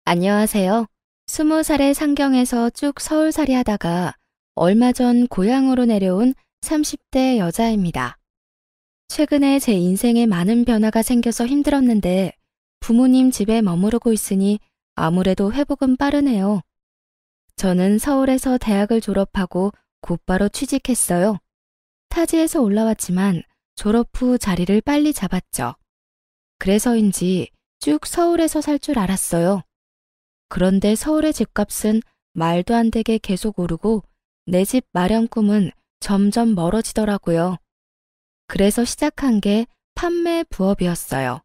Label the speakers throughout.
Speaker 1: 안녕하세요. 20살의 상경에서 쭉 서울살이 하다가 얼마 전 고향으로 내려온 30대 여자입니다. 최근에 제 인생에 많은 변화가 생겨서 힘들었는데 부모님 집에 머무르고 있으니 아무래도 회복은 빠르네요. 저는 서울에서 대학을 졸업하고 곧바로 취직했어요. 타지에서 올라왔지만 졸업 후 자리를 빨리 잡았죠. 그래서인지 쭉 서울에서 살 줄 알았어요. 그런데 서울의 집값은 말도 안 되게 계속 오르고 내 집 마련 꿈은 점점 멀어지더라고요. 그래서 시작한 게 판매 부업이었어요.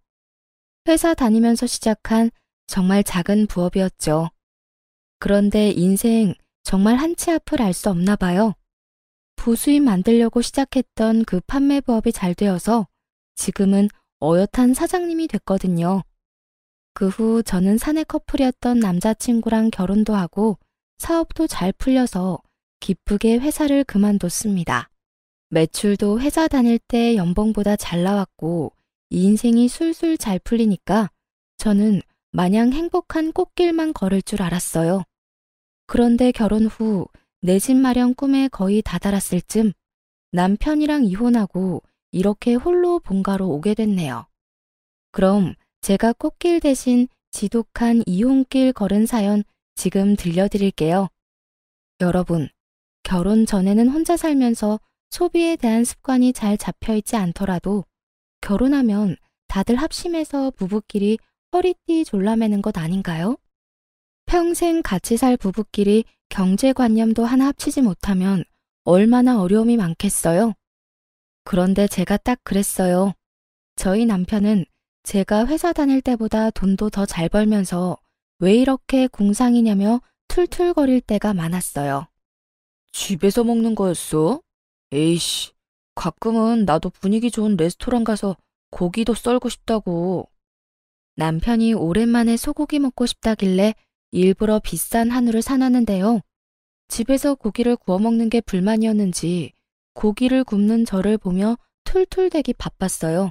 Speaker 1: 회사 다니면서 시작한 정말 작은 부업이었죠. 그런데 인생 정말 한치 앞을 알 수 없나 봐요. 부수입 만들려고 시작했던 그 판매 부업이 잘 되어서 지금은 어엿한 사장님이 됐거든요. 그 후 저는 사내 커플이었던 남자친구랑 결혼도 하고 사업도 잘 풀려서 기쁘게 회사를 그만뒀습니다. 매출도 회사 다닐 때 연봉보다 잘 나왔고 이 인생이 술술 잘 풀리니까 저는 마냥 행복한 꽃길만 걸을 줄 알았어요. 그런데 결혼 후 내 집 마련 꿈에 거의 다다랐을 쯤 남편이랑 이혼하고 이렇게 홀로 본가로 오게 됐네요. 그럼 제가 꽃길 대신 지독한 이혼길 걸은 사연 지금 들려드릴게요. 여러분, 결혼 전에는 혼자 살면서 소비에 대한 습관이 잘 잡혀있지 않더라도 결혼하면 다들 합심해서 부부끼리 허리띠 졸라매는 것 아닌가요? 평생 같이 살 부부끼리 경제관념도 하나 합치지 못하면 얼마나 어려움이 많겠어요? 그런데 제가 딱 그랬어요. 저희 남편은 제가 회사 다닐 때보다 돈도 더 잘 벌면서 왜 이렇게 공상이냐며 툴툴거릴 때가 많았어요. 집에서 먹는 거였어? 에이씨, 가끔은 나도 분위기 좋은 레스토랑 가서 고기도 썰고 싶다고. 남편이 오랜만에 소고기 먹고 싶다길래 일부러 비싼 한우를 사놨는데요. 집에서 고기를 구워 먹는 게 불만이었는지 고기를 굽는 저를 보며 툴툴대기 바빴어요.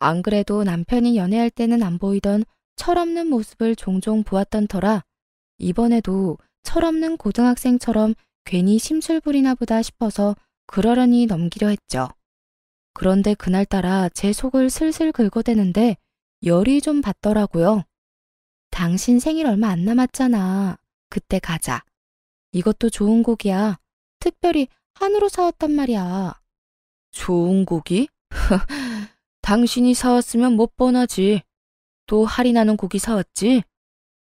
Speaker 1: 안 그래도 남편이 연애할 때는 안 보이던 철없는 모습을 종종 보았던 터라 이번에도 철없는 고등학생처럼 괜히 심술부리나 보다 싶어서 그러려니 넘기려 했죠. 그런데 그날따라 제 속을 슬슬 긁어대는데 열이 좀 받더라고요. 당신 생일 얼마 안 남았잖아. 그때 가자. 이것도 좋은 고기야. 특별히 한우로 사왔단 말이야. 좋은 고기? 당신이 사왔으면 못 뻔하지. 또 할인하는 고기 사왔지?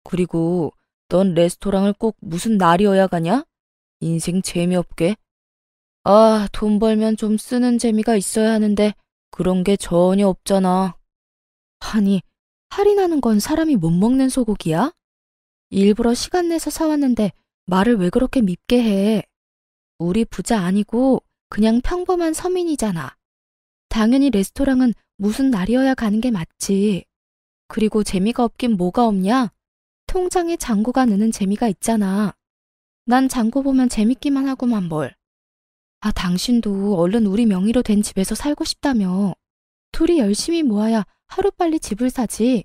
Speaker 1: 그리고 넌 레스토랑을 꼭 무슨 날이어야 가냐? 인생 재미없게. 아, 돈 벌면 좀 쓰는 재미가 있어야 하는데 그런 게 전혀 없잖아. 아니, 할인하는 건 사람이 못 먹는 소고기야? 일부러 시간 내서 사왔는데 말을 왜 그렇게 밉게 해? 우리 부자 아니고 그냥 평범한 서민이잖아. 당연히 레스토랑은 무슨 날이어야 가는 게 맞지. 그리고 재미가 없긴 뭐가 없냐? 통장에 잔고가 느는 재미가 있잖아. 난 잔고 보면 재밌기만 하고만 뭘. 아, 당신도 얼른 우리 명의로 된 집에서 살고 싶다며. 둘이 열심히 모아야 하루빨리 집을 사지.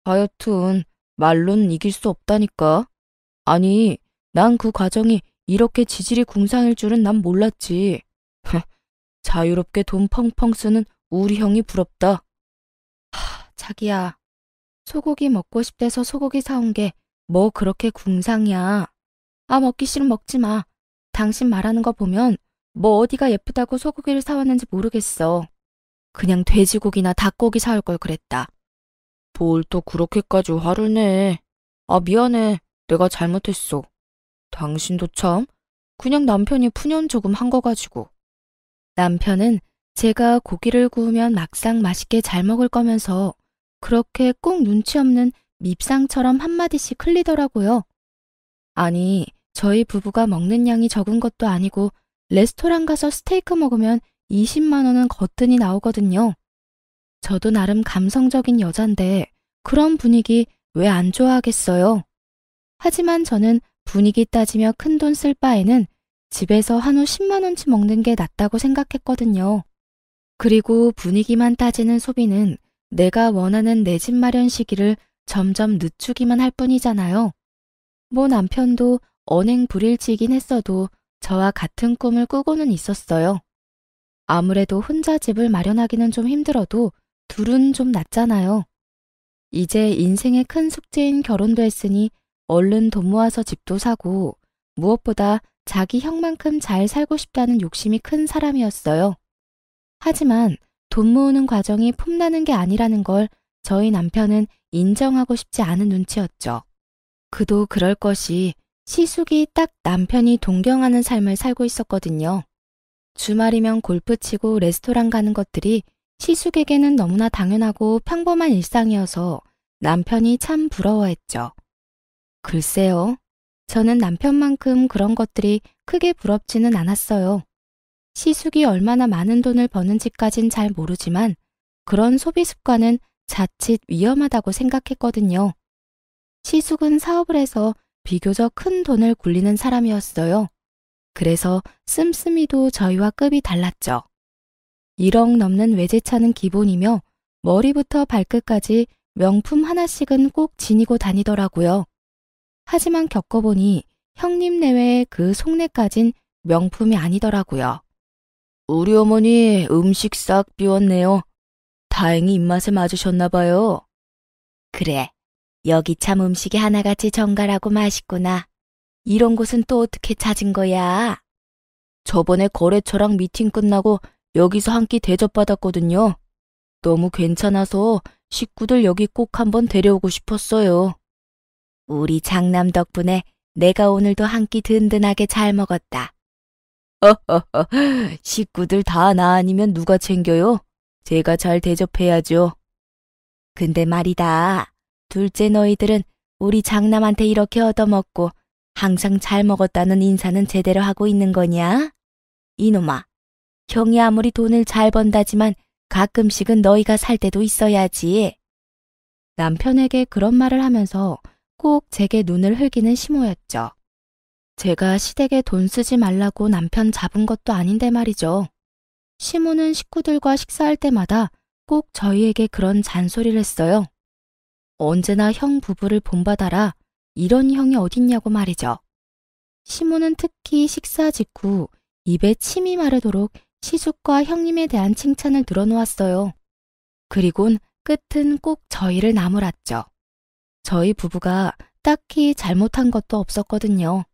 Speaker 1: 하여튼 말로는 이길 수 없다니까. 아니, 난 그 과정이 이렇게 지질이 궁상일 줄은 난 몰랐지. 자유롭게 돈 펑펑 쓰는 우리 형이 부럽다. 자기야, 소고기 먹고 싶대서 소고기 사온 게 뭐 그렇게 궁상이야. 아, 먹기 싫으면 먹지 마. 당신 말하는 거 보면 뭐 어디가 예쁘다고 소고기를 사왔는지 모르겠어. 그냥 돼지고기나 닭고기 사올 걸 그랬다. 뭘 또 그렇게까지 화를 내. 아, 미안해. 내가 잘못했어. 당신도 참, 그냥 남편이 푸념 조금 한 거 가지고. 남편은 제가 고기를 구우면 막상 맛있게 잘 먹을 거면서 그렇게 꼭 눈치 없는 밉상처럼 한마디씩 흘리더라고요. 아니, 저희 부부가 먹는 양이 적은 것도 아니고 레스토랑 가서 스테이크 먹으면 20만 원은 거뜬히 나오거든요. 저도 나름 감성적인 여잔데 그런 분위기 왜 안 좋아하겠어요? 하지만 저는 분위기 따지며 큰돈 쓸 바에는 집에서 한우 10만 원치 먹는 게 낫다고 생각했거든요. 그리고 분위기만 따지는 소비는 내가 원하는 내 집 마련 시기를 점점 늦추기만 할 뿐이잖아요. 뭐 남편도 언행 불일치이긴 했어도 저와 같은 꿈을 꾸고는 있었어요. 아무래도 혼자 집을 마련하기는 좀 힘들어도 둘은 좀 낫잖아요. 이제 인생의 큰 숙제인 결혼도 했으니 얼른 돈 모아서 집도 사고 무엇보다 자기 형만큼 잘 살고 싶다는 욕심이 큰 사람이었어요. 하지만 돈 모으는 과정이 폼나는 게 아니라는 걸 저희 남편은 인정하고 싶지 않은 눈치였죠. 그도 그럴 것이 시숙이 딱 남편이 동경하는 삶을 살고 있었거든요. 주말이면 골프 치고 레스토랑 가는 것들이 시숙에게는 너무나 당연하고 평범한 일상이어서 남편이 참 부러워했죠. 글쎄요. 저는 남편만큼 그런 것들이 크게 부럽지는 않았어요. 시숙이 얼마나 많은 돈을 버는지까진 잘 모르지만 그런 소비 습관은 자칫 위험하다고 생각했거든요. 시숙은 사업을 해서 비교적 큰 돈을 굴리는 사람이었어요. 그래서 씀씀이도 저희와 급이 달랐죠. 1억 넘는 외제차는 기본이며 머리부터 발끝까지 명품 하나씩은 꼭 지니고 다니더라고요. 하지만 겪어보니 형님 내외의 그 속내까진 명품이 아니더라고요. 우리 어머니 음식 싹 비웠네요. 다행히 입맛에 맞으셨나 봐요. 그래, 여기 참 음식이 하나같이 정갈하고 맛있구나. 이런 곳은 또 어떻게 찾은 거야? 저번에 거래처랑 미팅 끝나고 여기서 한 끼 대접받았거든요. 너무 괜찮아서 식구들 여기 꼭 한번 데려오고 싶었어요. 우리 장남 덕분에 내가 오늘도 한 끼 든든하게 잘 먹었다. 허허허, 식구들 다 나 아니면 누가 챙겨요? 제가 잘 대접해야죠. 근데 말이다. 둘째 너희들은 우리 장남한테 이렇게 얻어먹고 항상 잘 먹었다는 인사는 제대로 하고 있는 거냐? 이놈아, 형이 아무리 돈을 잘 번다지만 가끔씩은 너희가 살 때도 있어야지. 남편에게 그런 말을 하면서 꼭 제게 눈을 흘기는 시모였죠. 제가 시댁에 돈 쓰지 말라고 남편 잡은 것도 아닌데 말이죠. 시모는 식구들과 식사할 때마다 꼭 저희에게 그런 잔소리를 했어요. 언제나 형 부부를 본받아라. 이런 형이 어딨냐고 말이죠. 시모는 특히 식사 직후 입에 침이 마르도록 시숙과 형님에 대한 칭찬을 늘어놓았어요. 그리곤 끝은 꼭 저희를 나무랐죠. 저희 부부가 딱히 잘못한 것도 없었거든요.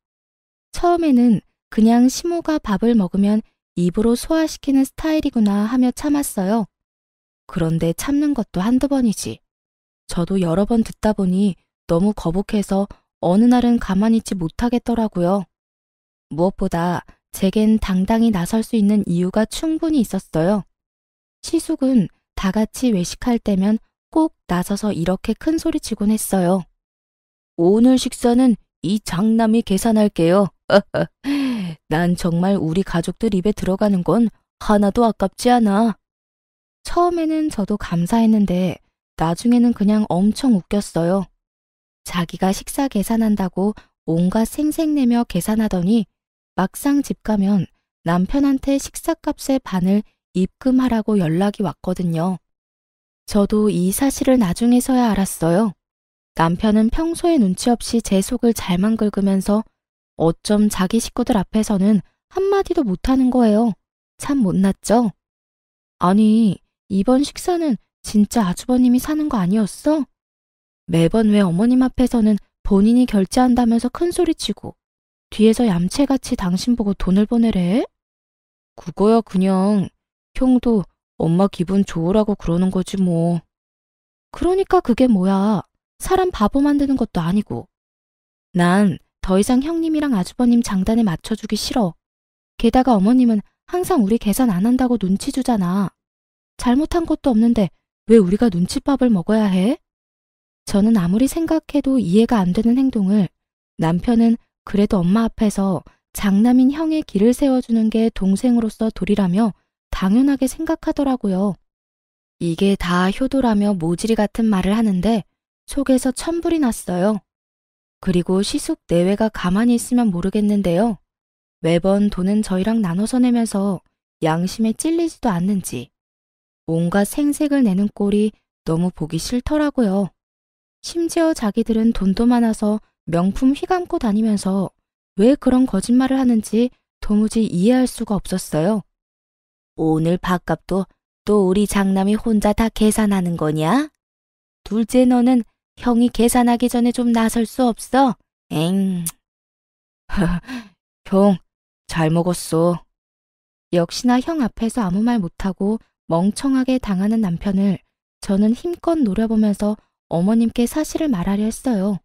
Speaker 1: 처음에는 그냥 시모가 밥을 먹으면 입으로 소화시키는 스타일이구나 하며 참았어요. 그런데 참는 것도 한두 번이지. 저도 여러 번 듣다 보니 너무 거북해서 어느 날은 가만히 있지 못하겠더라고요. 무엇보다 제겐 당당히 나설 수 있는 이유가 충분히 있었어요. 시숙은 다 같이 외식할 때면 꼭 나서서 이렇게 큰 소리치곤 했어요. 오늘 식사는 이 장남이 계산할게요. 난 정말 우리 가족들 입에 들어가는 건 하나도 아깝지 않아. 처음에는 저도 감사했는데 나중에는 그냥 엄청 웃겼어요. 자기가 식사 계산한다고 온갖 생색내며 계산하더니 막상 집 가면 남편한테 식사값의 반을 입금하라고 연락이 왔거든요. 저도 이 사실을 나중에서야 알았어요. 남편은 평소에 눈치 없이 제 속을 잘만 긁으면서 어쩜 자기 식구들 앞에서는 한마디도 못하는 거예요. 참 못났죠? 아니, 이번 식사는 진짜 아주버님이 사는 거 아니었어? 매번 왜 어머님 앞에서는 본인이 결제한다면서 큰소리치고 뒤에서 얌체같이 당신 보고 돈을 보내래? 그거야 그냥 형도 엄마 기분 좋으라고 그러는 거지 뭐. 그러니까 그게 뭐야. 사람 바보 만드는 것도 아니고. 난 더 이상 형님이랑 아주버님 장단에 맞춰주기 싫어. 게다가 어머님은 항상 우리 계산 안 한다고 눈치 주잖아. 잘못한 것도 없는데 왜 우리가 눈칫밥을 먹어야 해? 저는 아무리 생각해도 이해가 안 되는 행동을 남편은 그래도 엄마 앞에서 장남인 형의 길을 세워주는 게 동생으로서 도리라며 당연하게 생각하더라고요. 이게 다 효도라며 모질이 같은 말을 하는데 속에서 천불이 났어요. 그리고 시숙 내외가 가만히 있으면 모르겠는데요. 매번 돈은 저희랑 나눠서 내면서 양심에 찔리지도 않는지 온갖 생색을 내는 꼴이 너무 보기 싫더라고요. 심지어 자기들은 돈도 많아서 명품 휘감고 다니면서 왜 그런 거짓말을 하는지 도무지 이해할 수가 없었어요. 오늘 밥값도 또 우리 장남이 혼자 다 계산하는 거냐? 둘째 너는 형이 계산하기 전에 좀 나설 수 없어? 엥. 형, 잘 먹었어. 역시나 형 앞에서 아무 말 못하고 멍청하게 당하는 남편을 저는 힘껏 노려보면서 어머님께 사실을 말하려 했어요.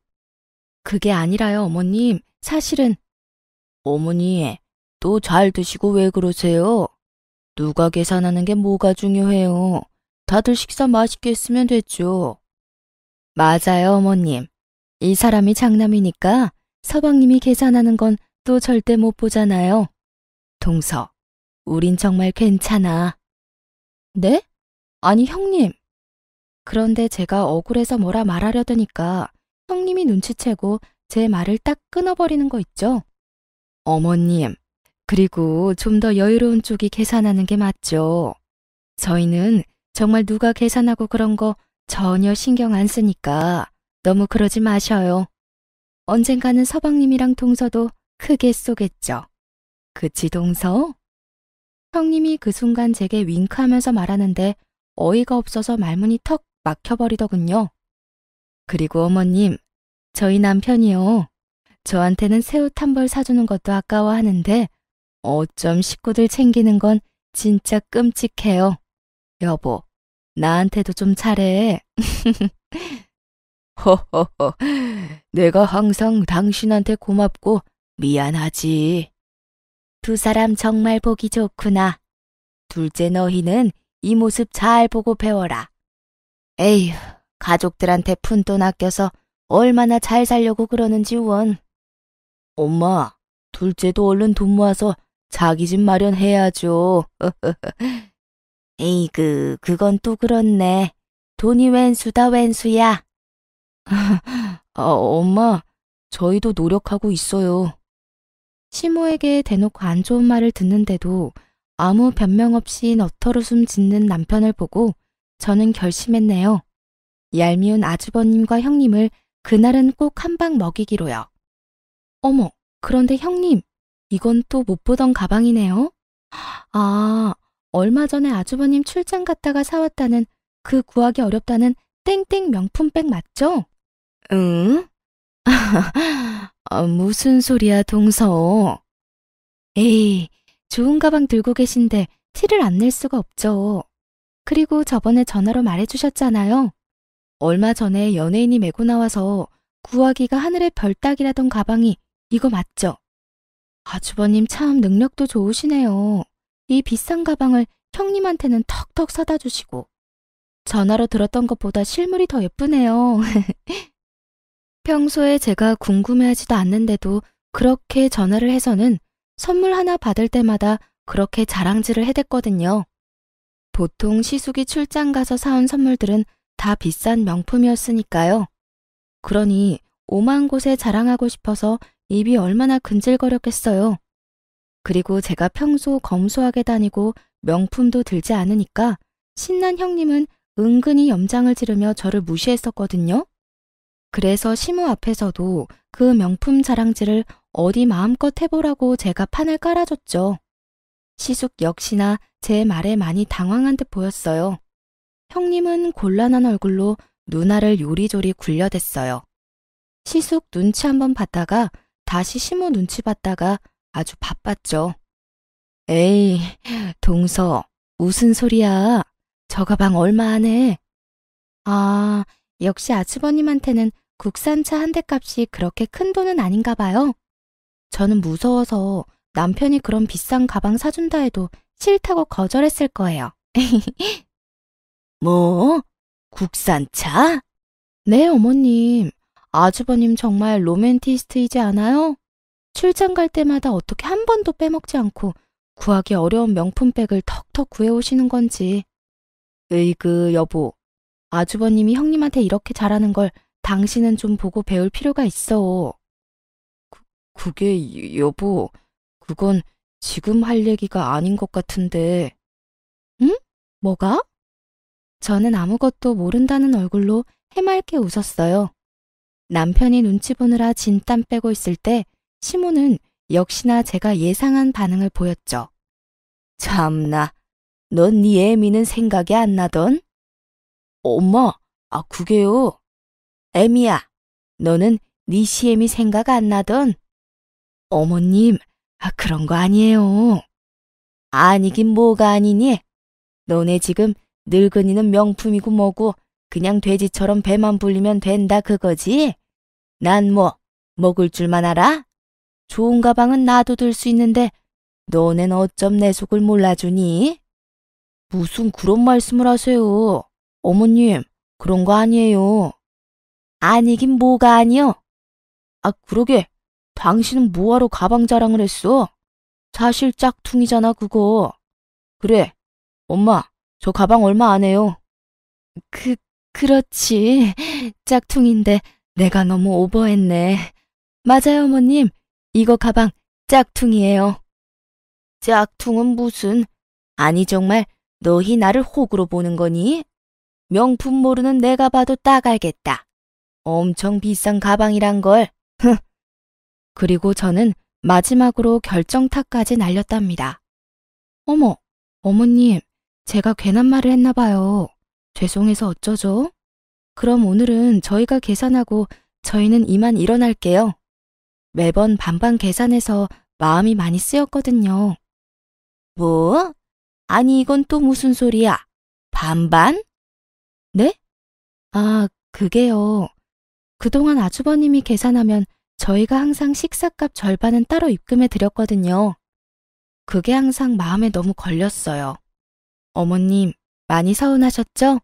Speaker 1: 그게 아니라요, 어머님. 사실은. 어머니, 또 잘 드시고 왜 그러세요? 누가 계산하는 게 뭐가 중요해요? 다들 식사 맛있게 했으면 됐죠. 맞아요, 어머님. 이 사람이 장남이니까 서방님이 계산하는 건 또 절대 못 보잖아요. 동서, 우린 정말 괜찮아. 네? 아니, 형님. 그런데 제가 억울해서 뭐라 말하려더니까 형님이 눈치채고 제 말을 딱 끊어버리는 거 있죠? 어머님, 그리고 좀 더 여유로운 쪽이 계산하는 게 맞죠. 저희는 정말 누가 계산하고 그런 거 전혀 신경 안 쓰니까 너무 그러지 마셔요. 언젠가는 서방님이랑 동서도 크게 쏘겠죠. 그치, 동서? 형님이 그 순간 제게 윙크하면서 말하는데 어이가 없어서 말문이 턱 막혀버리더군요. 그리고 어머님, 저희 남편이요. 저한테는 새 옷 한 벌 사주는 것도 아까워하는데 어쩜 식구들 챙기는 건 진짜 끔찍해요. 여보, 나한테도 좀 잘해. 허허허, 내가 항상 당신한테 고맙고 미안하지. 두 사람 정말 보기 좋구나. 둘째 너희는 이 모습 잘 보고 배워라. 에휴, 가족들한테 푼돈 아껴서 얼마나 잘 살려고 그러는지 원. 엄마, 둘째도 얼른 돈 모아서 자기 집 마련해야죠. 에이그, 그건 또 그렇네. 돈이 웬수다 웬수야. 엄마, 저희도 노력하고 있어요. 시모에게 대놓고 안 좋은 말을 듣는데도 아무 변명 없이 너털웃음 짓는 남편을 보고 저는 결심했네요. 얄미운 아주버님과 형님을 그날은 꼭 한 방 먹이기로요. 어머, 그런데 형님, 이건 또 못 보던 가방이네요. 아, 얼마 전에 아주버님 출장 갔다가 사왔다는 그 구하기 어렵다는 땡땡 명품백 맞죠? 응? 무슨 소리야, 동서. 에이, 좋은 가방 들고 계신데 티를 안 낼 수가 없죠. 그리고 저번에 전화로 말해주셨잖아요. 얼마 전에 연예인이 메고 나와서 구하기가 하늘의 별 따기라던 가방이 이거 맞죠? 아주버님 참 능력도 좋으시네요. 이 비싼 가방을 형님한테는 턱턱 사다 주시고. 전화로 들었던 것보다 실물이 더 예쁘네요. 평소에 제가 궁금해하지도 않는데도 그렇게 전화를 해서는 선물 하나 받을 때마다 그렇게 자랑질을 해댔거든요. 보통 시숙이 출장 가서 사온 선물들은 다 비싼 명품이었으니까요. 그러니 오만 곳에 자랑하고 싶어서 입이 얼마나 근질거렸겠어요. 그리고 제가 평소 검소하게 다니고 명품도 들지 않으니까 신난 형님은 은근히 염장을 지르며 저를 무시했었거든요. 그래서 시모 앞에서도 그 명품 자랑질을 어디 마음껏 해보라고 제가 판을 깔아줬죠. 시숙 역시나 제 말에 많이 당황한 듯 보였어요. 형님은 곤란한 얼굴로 누나를 요리조리 굴려댔어요. 시숙 눈치 한번 봤다가 다시 시모 눈치 봤다가 아주 바빴죠. 에이, 동서, 무슨 소리야. 저 가방 얼마 안 해. 아, 역시 아주버님한테는 국산차 한 대 값이 그렇게 큰 돈은 아닌가 봐요. 저는 무서워서 남편이 그런 비싼 가방 사준다 해도 싫다고 거절했을 거예요. 뭐? 국산차? 네, 어머님. 아주버님 정말 로맨티스트이지 않아요? 출장 갈 때마다 어떻게 한 번도 빼먹지 않고 구하기 어려운 명품백을 턱턱 구해오시는 건지. 으이그, 여보. 아주버님이 형님한테 이렇게 잘하는 걸 당신은 좀 보고 배울 필요가 있어. 그게, 여보, 그건 지금 할 얘기가 아닌 것 같은데. 응? 뭐가? 저는 아무것도 모른다는 얼굴로 해맑게 웃었어요. 남편이 눈치 보느라 진땀 빼고 있을 때 시모는 역시나 제가 예상한 반응을 보였죠. 참나, 넌 네 애미는 생각이 안 나던? 엄마, 그게요. 애미야, 너는 네 시애미 생각 안 나던? 어머님, 그런 거 아니에요. 아니긴 뭐가 아니니? 너네 지금 늙은이는 명품이고 뭐고 그냥 돼지처럼 배만 불리면 된다 그거지? 난 뭐 먹을 줄만 알아? 좋은 가방은 나도 들 수 있는데 너넨 어쩜 내 속을 몰라주니? 무슨 그런 말씀을 하세요. 어머님, 그런 거 아니에요. 아니긴 뭐가 아니요. 그러게. 당신은 뭐하러 가방 자랑을 했어? 사실 짝퉁이잖아, 그거. 그래. 엄마, 저 가방 얼마 안 해요. 그렇지. 짝퉁인데 내가 너무 오버했네. 맞아요, 어머님. 이거 가방 짝퉁이에요. 짝퉁은 무슨? 아니 정말 너희 나를 호구로 보는 거니? 명품 모르는 내가 봐도 딱 알겠다. 엄청 비싼 가방이란 걸. 그리고 저는 마지막으로 결정타까지 날렸답니다. 어머, 어머님, 제가 괜한 말을 했나 봐요. 죄송해서 어쩌죠? 그럼 오늘은 저희가 계산하고 저희는 이만 일어날게요. 매번 반반 계산해서 마음이 많이 쓰였거든요. 뭐? 아니 이건 또 무슨 소리야? 반반? 네? 그게요. 그동안 아주버님이 계산하면 저희가 항상 식사값 절반은 따로 입금해 드렸거든요. 그게 항상 마음에 너무 걸렸어요. 어머님, 많이 서운하셨죠?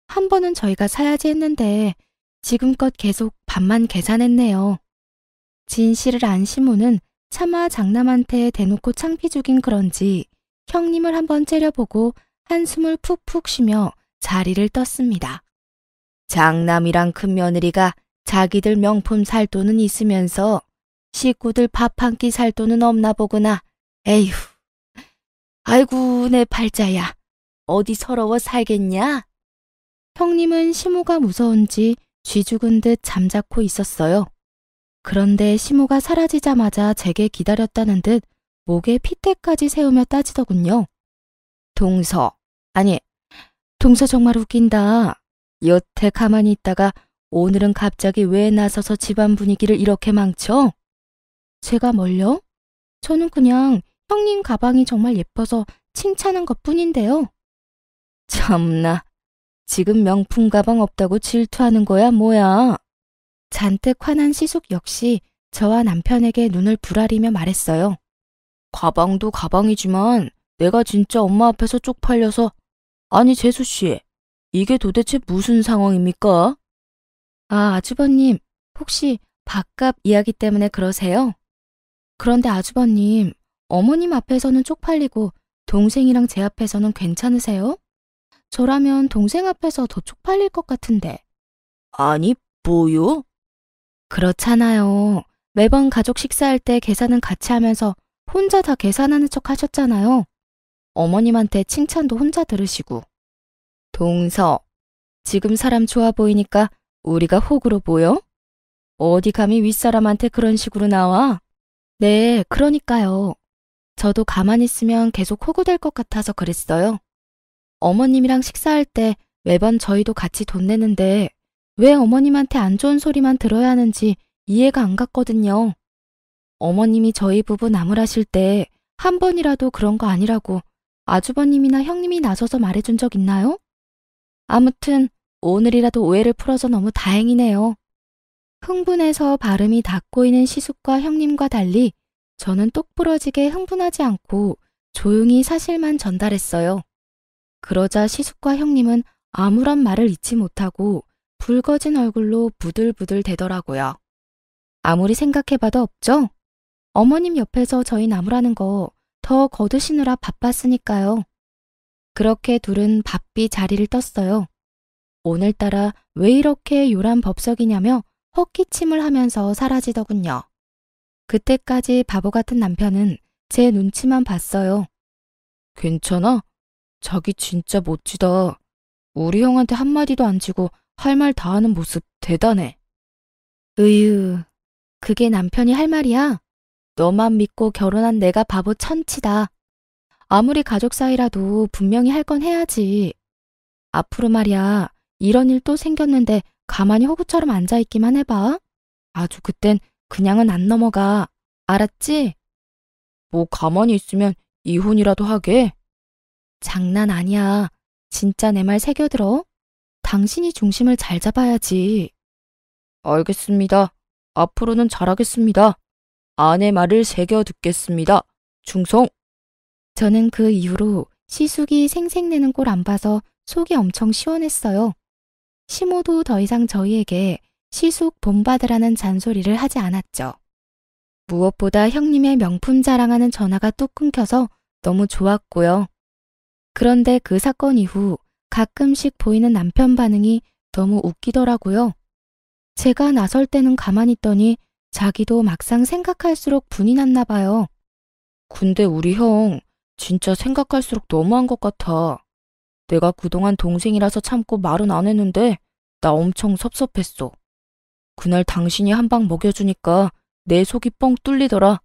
Speaker 1: 한 번은 저희가 사야지 했는데 지금껏 계속 반만 계산했네요. 진실을 안 시모는 차마 장남한테 대놓고 창피 죽인 그런지 형님을 한번 째려보고 한숨을 푹푹 쉬며 자리를 떴습니다. 장남이랑 큰며느리가 자기들 명품 살 돈은 있으면서 식구들 밥 한 끼 살 돈은 없나 보구나. 에휴, 아이고 내 팔자야. 어디 서러워 살겠냐? 형님은 시모가 무서운지 쥐 죽은 듯 잠자코 있었어요. 그런데 시모가 사라지자마자 제게 기다렸다는 듯 목에 핏대까지 세우며 따지더군요. 동서, 아니, 동서 정말 웃긴다. 여태 가만히 있다가 오늘은 갑자기 왜 나서서 집안 분위기를 이렇게 망쳐? 제가 뭘요? 저는 그냥 형님 가방이 정말 예뻐서 칭찬한 것뿐인데요. 참나, 지금 명품 가방 없다고 질투하는 거야 뭐야? 잔뜩 화난 시숙 역시 저와 남편에게 눈을 부라리며 말했어요. 가방도 가방이지만 내가 진짜 엄마 앞에서 쪽팔려서. 아니 재수씨, 이게 도대체 무슨 상황입니까? 아주버님, 혹시 밥값 이야기 때문에 그러세요? 그런데 아주버님, 어머님 앞에서는 쪽팔리고 동생이랑 제 앞에서는 괜찮으세요? 저라면 동생 앞에서 더 쪽팔릴 것 같은데. 아니, 뭐요? 그렇잖아요. 매번 가족 식사할 때 계산은 같이 하면서 혼자 다 계산하는 척 하셨잖아요. 어머님한테 칭찬도 혼자 들으시고. 동서, 지금 사람 좋아 보이니까 우리가 호구로 보여? 어디 감히 윗사람한테 그런 식으로 나와? 네, 그러니까요. 저도 가만히 있으면 계속 호구될 것 같아서 그랬어요. 어머님이랑 식사할 때 매번 저희도 같이 돈 내는데 왜 어머님한테 안 좋은 소리만 들어야 하는지 이해가 안 갔거든요. 어머님이 저희 부부 나무라실 때 한 번이라도 그런 거 아니라고 아주버님이나 형님이 나서서 말해준 적 있나요? 아무튼 오늘이라도 오해를 풀어서 너무 다행이네요. 흥분해서 발음이 다 꼬이는 시숙과 형님과 달리 저는 똑부러지게 흥분하지 않고 조용히 사실만 전달했어요. 그러자 시숙과 형님은 아무런 말을 잊지 못하고 붉어진 얼굴로 부들부들 대더라고요. 아무리 생각해봐도 없죠? 어머님 옆에서 저희 나무라는 거 더 거두시느라 바빴으니까요. 그렇게 둘은 바삐 자리를 떴어요. 오늘따라 왜 이렇게 요란 법석이냐며 헛기침을 하면서 사라지더군요. 그때까지 바보 같은 남편은 제 눈치만 봤어요. 괜찮아? 자기 진짜 멋지다. 우리 형한테 한마디도 안 지고 할 말 다 하는 모습 대단해. 으유, 그게 남편이 할 말이야? 너만 믿고 결혼한 내가 바보 천치다. 아무리 가족 사이라도 분명히 할 건 해야지. 앞으로 말이야, 이런 일 또 생겼는데 가만히 호구처럼 앉아있기만 해봐. 아주 그땐 그냥은 안 넘어가. 알았지? 뭐 가만히 있으면 이혼이라도 하게? 장난 아니야. 진짜 내 말 새겨들어. 당신이 중심을 잘 잡아야지. 알겠습니다. 앞으로는 잘하겠습니다. 아내 말을 새겨 듣겠습니다. 충성! 저는 그 이후로 시숙이 생색내는 꼴 안 봐서 속이 엄청 시원했어요. 시모도 더 이상 저희에게 시숙 본받으라는 잔소리를 하지 않았죠. 무엇보다 형님의 명품 자랑하는 전화가 뚝 끊겨서 너무 좋았고요. 그런데 그 사건 이후 가끔씩 보이는 남편 반응이 너무 웃기더라고요. 제가 나설 때는 가만히 있더니 자기도 막상 생각할수록 분이 났나 봐요. 근데 우리 형 진짜 생각할수록 너무한 것 같아. 내가 그동안 동생이라서 참고 말은 안 했는데 나 엄청 섭섭했어. 그날 당신이 한 방 먹여주니까 내 속이 뻥 뚫리더라.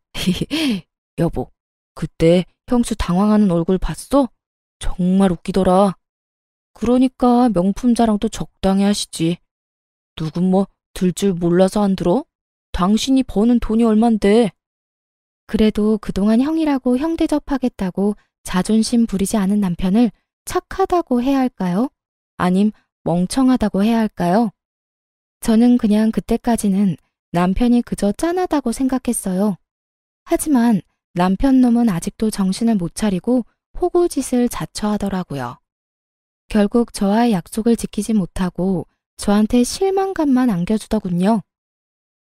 Speaker 1: 여보, 그때 형수 당황하는 얼굴 봤어? 정말 웃기더라. 그러니까 명품 자랑도 적당히 하시지. 누군 뭐 들 줄 몰라서 안 들어? 당신이 버는 돈이 얼만데. 그래도 그동안 형이라고 형 대접하겠다고 자존심 부리지 않은 남편을 착하다고 해야 할까요? 아님 멍청하다고 해야 할까요? 저는 그냥 그때까지는 남편이 그저 짠하다고 생각했어요. 하지만 남편 놈은 아직도 정신을 못 차리고 호구짓을 자처하더라고요. 결국 저와의 약속을 지키지 못하고 저한테 실망감만 안겨주더군요.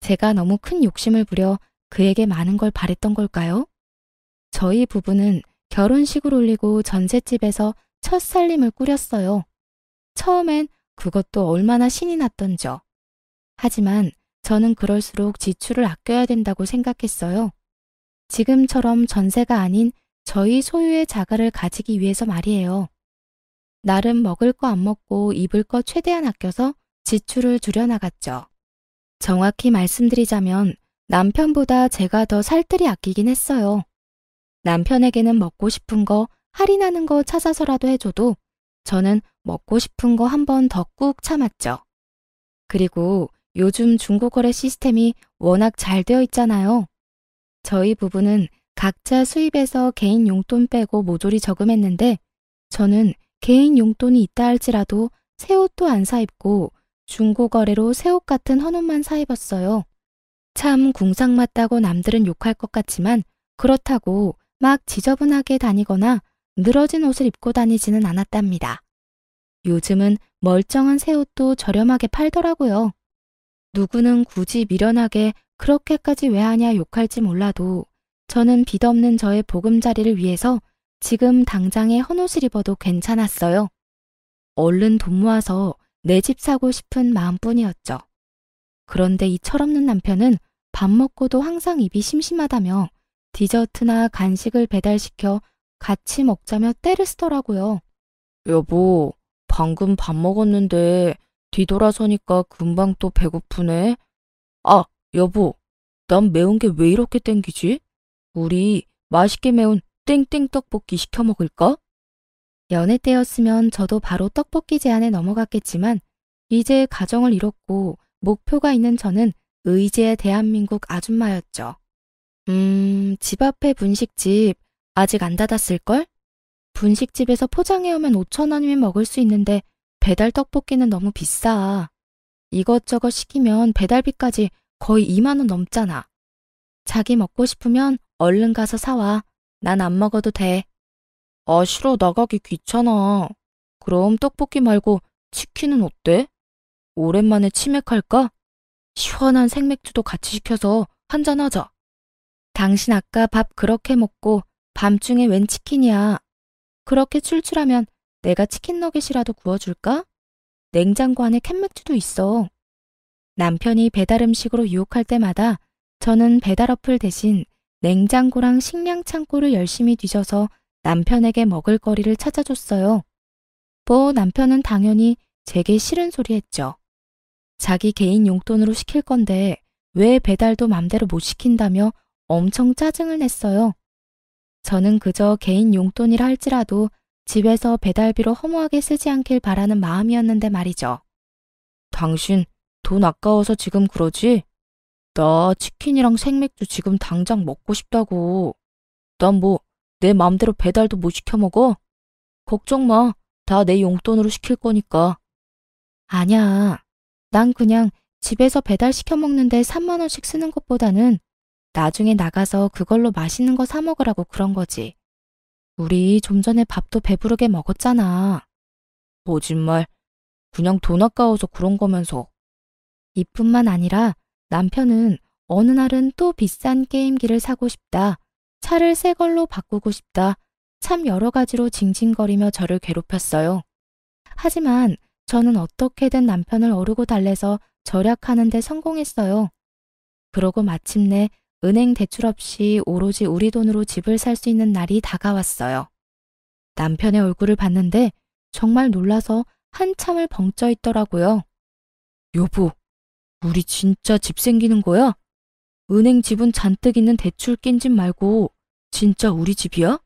Speaker 1: 제가 너무 큰 욕심을 부려 그에게 많은 걸 바랬던 걸까요? 저희 부부는 결혼식을 올리고 전셋집에서 첫 살림을 꾸렸어요. 처음엔 그것도 얼마나 신이 났던죠. 하지만 저는 그럴수록 지출을 아껴야 된다고 생각했어요. 지금처럼 전세가 아닌 저희 소유의 자가를 가지기 위해서 말이에요. 나름 먹을 거 안 먹고 입을 거 최대한 아껴서 지출을 줄여나갔죠. 정확히 말씀드리자면 남편보다 제가 더 살뜰히 아끼긴 했어요. 남편에게는 먹고 싶은 거, 할인하는 거 찾아서라도 해줘도 저는 먹고 싶은 거 한 번 더 꾹 참았죠. 그리고 요즘 중고거래 시스템이 워낙 잘 되어 있잖아요. 저희 부부는 각자 수입에서 개인 용돈 빼고 모조리 저금했는데 저는 개인 용돈이 있다 할지라도 새 옷도 안 사 입고 중고거래로 새 옷 같은 헌옷만 사 입었어요. 참 궁상맞다고 남들은 욕할 것 같지만 그렇다고 막 지저분하게 다니거나 늘어진 옷을 입고 다니지는 않았답니다. 요즘은 멀쩡한 새 옷도 저렴하게 팔더라고요. 누구는 굳이 미련하게 그렇게까지 왜 하냐 욕할지 몰라도 저는 빚없는 저의 보금자리를 위해서 지금 당장에 헌옷을 입어도 괜찮았어요. 얼른 돈 모아서 내 집 사고 싶은 마음뿐이었죠. 그런데 이 철없는 남편은 밥 먹고도 항상 입이 심심하다며 디저트나 간식을 배달시켜 같이 먹자며 떼를 쓰더라고요. 여보, 방금 밥 먹었는데 뒤돌아서니까 금방 또 배고프네. 아, 여보, 난 매운 게 왜 이렇게 땡기지? 우리 맛있게 매운 땡땡 떡볶이 시켜 먹을까? 연애 때였으면 저도 바로 떡볶이 제안에 넘어갔겠지만 이제 가정을 이뤘고 목표가 있는 저는 의지의 대한민국 아줌마였죠. 집 앞에 분식집 아직 안 닫았을걸? 분식집에서 포장해오면 5,000원이면 먹을 수 있는데 배달 떡볶이는 너무 비싸. 이것저것 시키면 배달비까지 거의 2만 원 넘잖아. 자기 먹고 싶으면 얼른 가서 사와. 난 안 먹어도 돼. 아, 싫어. 나가기 귀찮아. 그럼 떡볶이 말고 치킨은 어때? 오랜만에 치맥할까? 시원한 생맥주도 같이 시켜서 한잔하자. 당신 아까 밥 그렇게 먹고 밤중에 웬 치킨이야. 그렇게 출출하면 내가 치킨 너겟이라도 구워줄까? 냉장고 안에 캔맥주도 있어. 남편이 배달 음식으로 유혹할 때마다 저는 배달 어플 대신 냉장고랑 식량 창고를 열심히 뒤져서 남편에게 먹을 거리를 찾아줬어요. 뭐 남편은 당연히 제게 싫은 소리 했죠. 자기 개인 용돈으로 시킬 건데 왜 배달도 맘대로 못 시킨다며 엄청 짜증을 냈어요. 저는 그저 개인 용돈이라 할지라도 집에서 배달비로 허무하게 쓰지 않길 바라는 마음이었는데 말이죠. 당신 돈 아까워서 지금 그러지? 나 치킨이랑 생맥주 지금 당장 먹고 싶다고. 난 뭐 내 맘대로 배달도 못 시켜 먹어? 걱정 마. 다 내 용돈으로 시킬 거니까. 아니야. 난 그냥 집에서 배달 시켜 먹는데 3만 원씩 쓰는 것보다는 나중에 나가서 그걸로 맛있는 거 사 먹으라고 그런 거지. 우리 좀 전에 밥도 배부르게 먹었잖아. 거짓말. 그냥 돈 아까워서 그런 거면서. 이뿐만 아니라 남편은 어느 날은 또 비싼 게임기를 사고 싶다. 차를 새 걸로 바꾸고 싶다. 참 여러 가지로 징징거리며 저를 괴롭혔어요. 하지만 저는 어떻게든 남편을 어르고 달래서 절약하는 데 성공했어요. 그러고 마침내 은행 대출 없이 오로지 우리 돈으로 집을 살 수 있는 날이 다가왔어요. 남편의 얼굴을 봤는데 정말 놀라서 한참을 벙쪄 있더라고요. 여보, 우리 진짜 집 생기는 거야? 은행 지분 잔뜩 있는 대출 낀 집 말고 진짜 우리 집이야?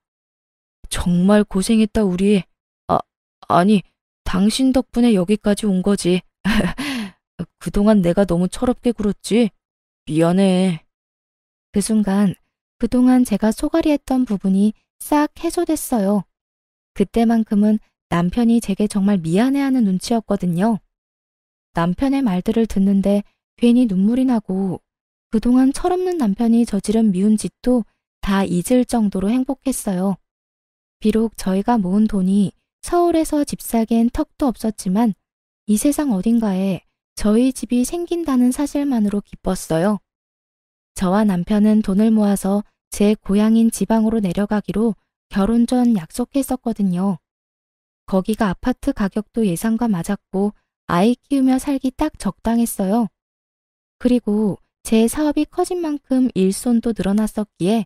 Speaker 1: 정말 고생했다 우리. 아니, 당신 덕분에 여기까지 온 거지. 그동안 내가 너무 철없게 굴었지? 미안해. 그 순간 그동안 제가 소갈이 했던 부분이 싹 해소됐어요. 그때만큼은 남편이 제게 정말 미안해하는 눈치였거든요. 남편의 말들을 듣는데 괜히 눈물이 나고 그동안 철없는 남편이 저지른 미운 짓도 다 잊을 정도로 행복했어요. 비록 저희가 모은 돈이 서울에서 집 사기엔 턱도 없었지만 이 세상 어딘가에 저희 집이 생긴다는 사실만으로 기뻤어요. 저와 남편은 돈을 모아서 제 고향인 지방으로 내려가기로 결혼 전 약속했었거든요. 거기가 아파트 가격도 예상과 맞았고 아이 키우며 살기 딱 적당했어요. 그리고 제 사업이 커진 만큼 일손도 늘어났었기에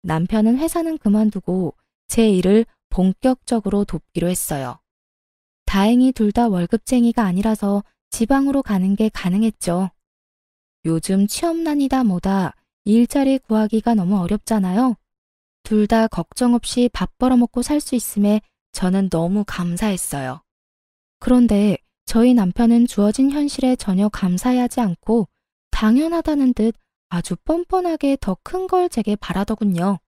Speaker 1: 남편은 회사는 그만두고 제 일을 본격적으로 돕기로 했어요. 다행히 둘 다 월급쟁이가 아니라서 지방으로 가는 게 가능했죠. 요즘 취업난이다 뭐다 일자리 구하기가 너무 어렵잖아요. 둘 다 걱정 없이 밥 벌어먹고 살 수 있음에 저는 너무 감사했어요. 그런데 저희 남편은 주어진 현실에 전혀 감사해하지 않고 당연하다는 듯 아주 뻔뻔하게 더 큰 걸 제게 바라더군요.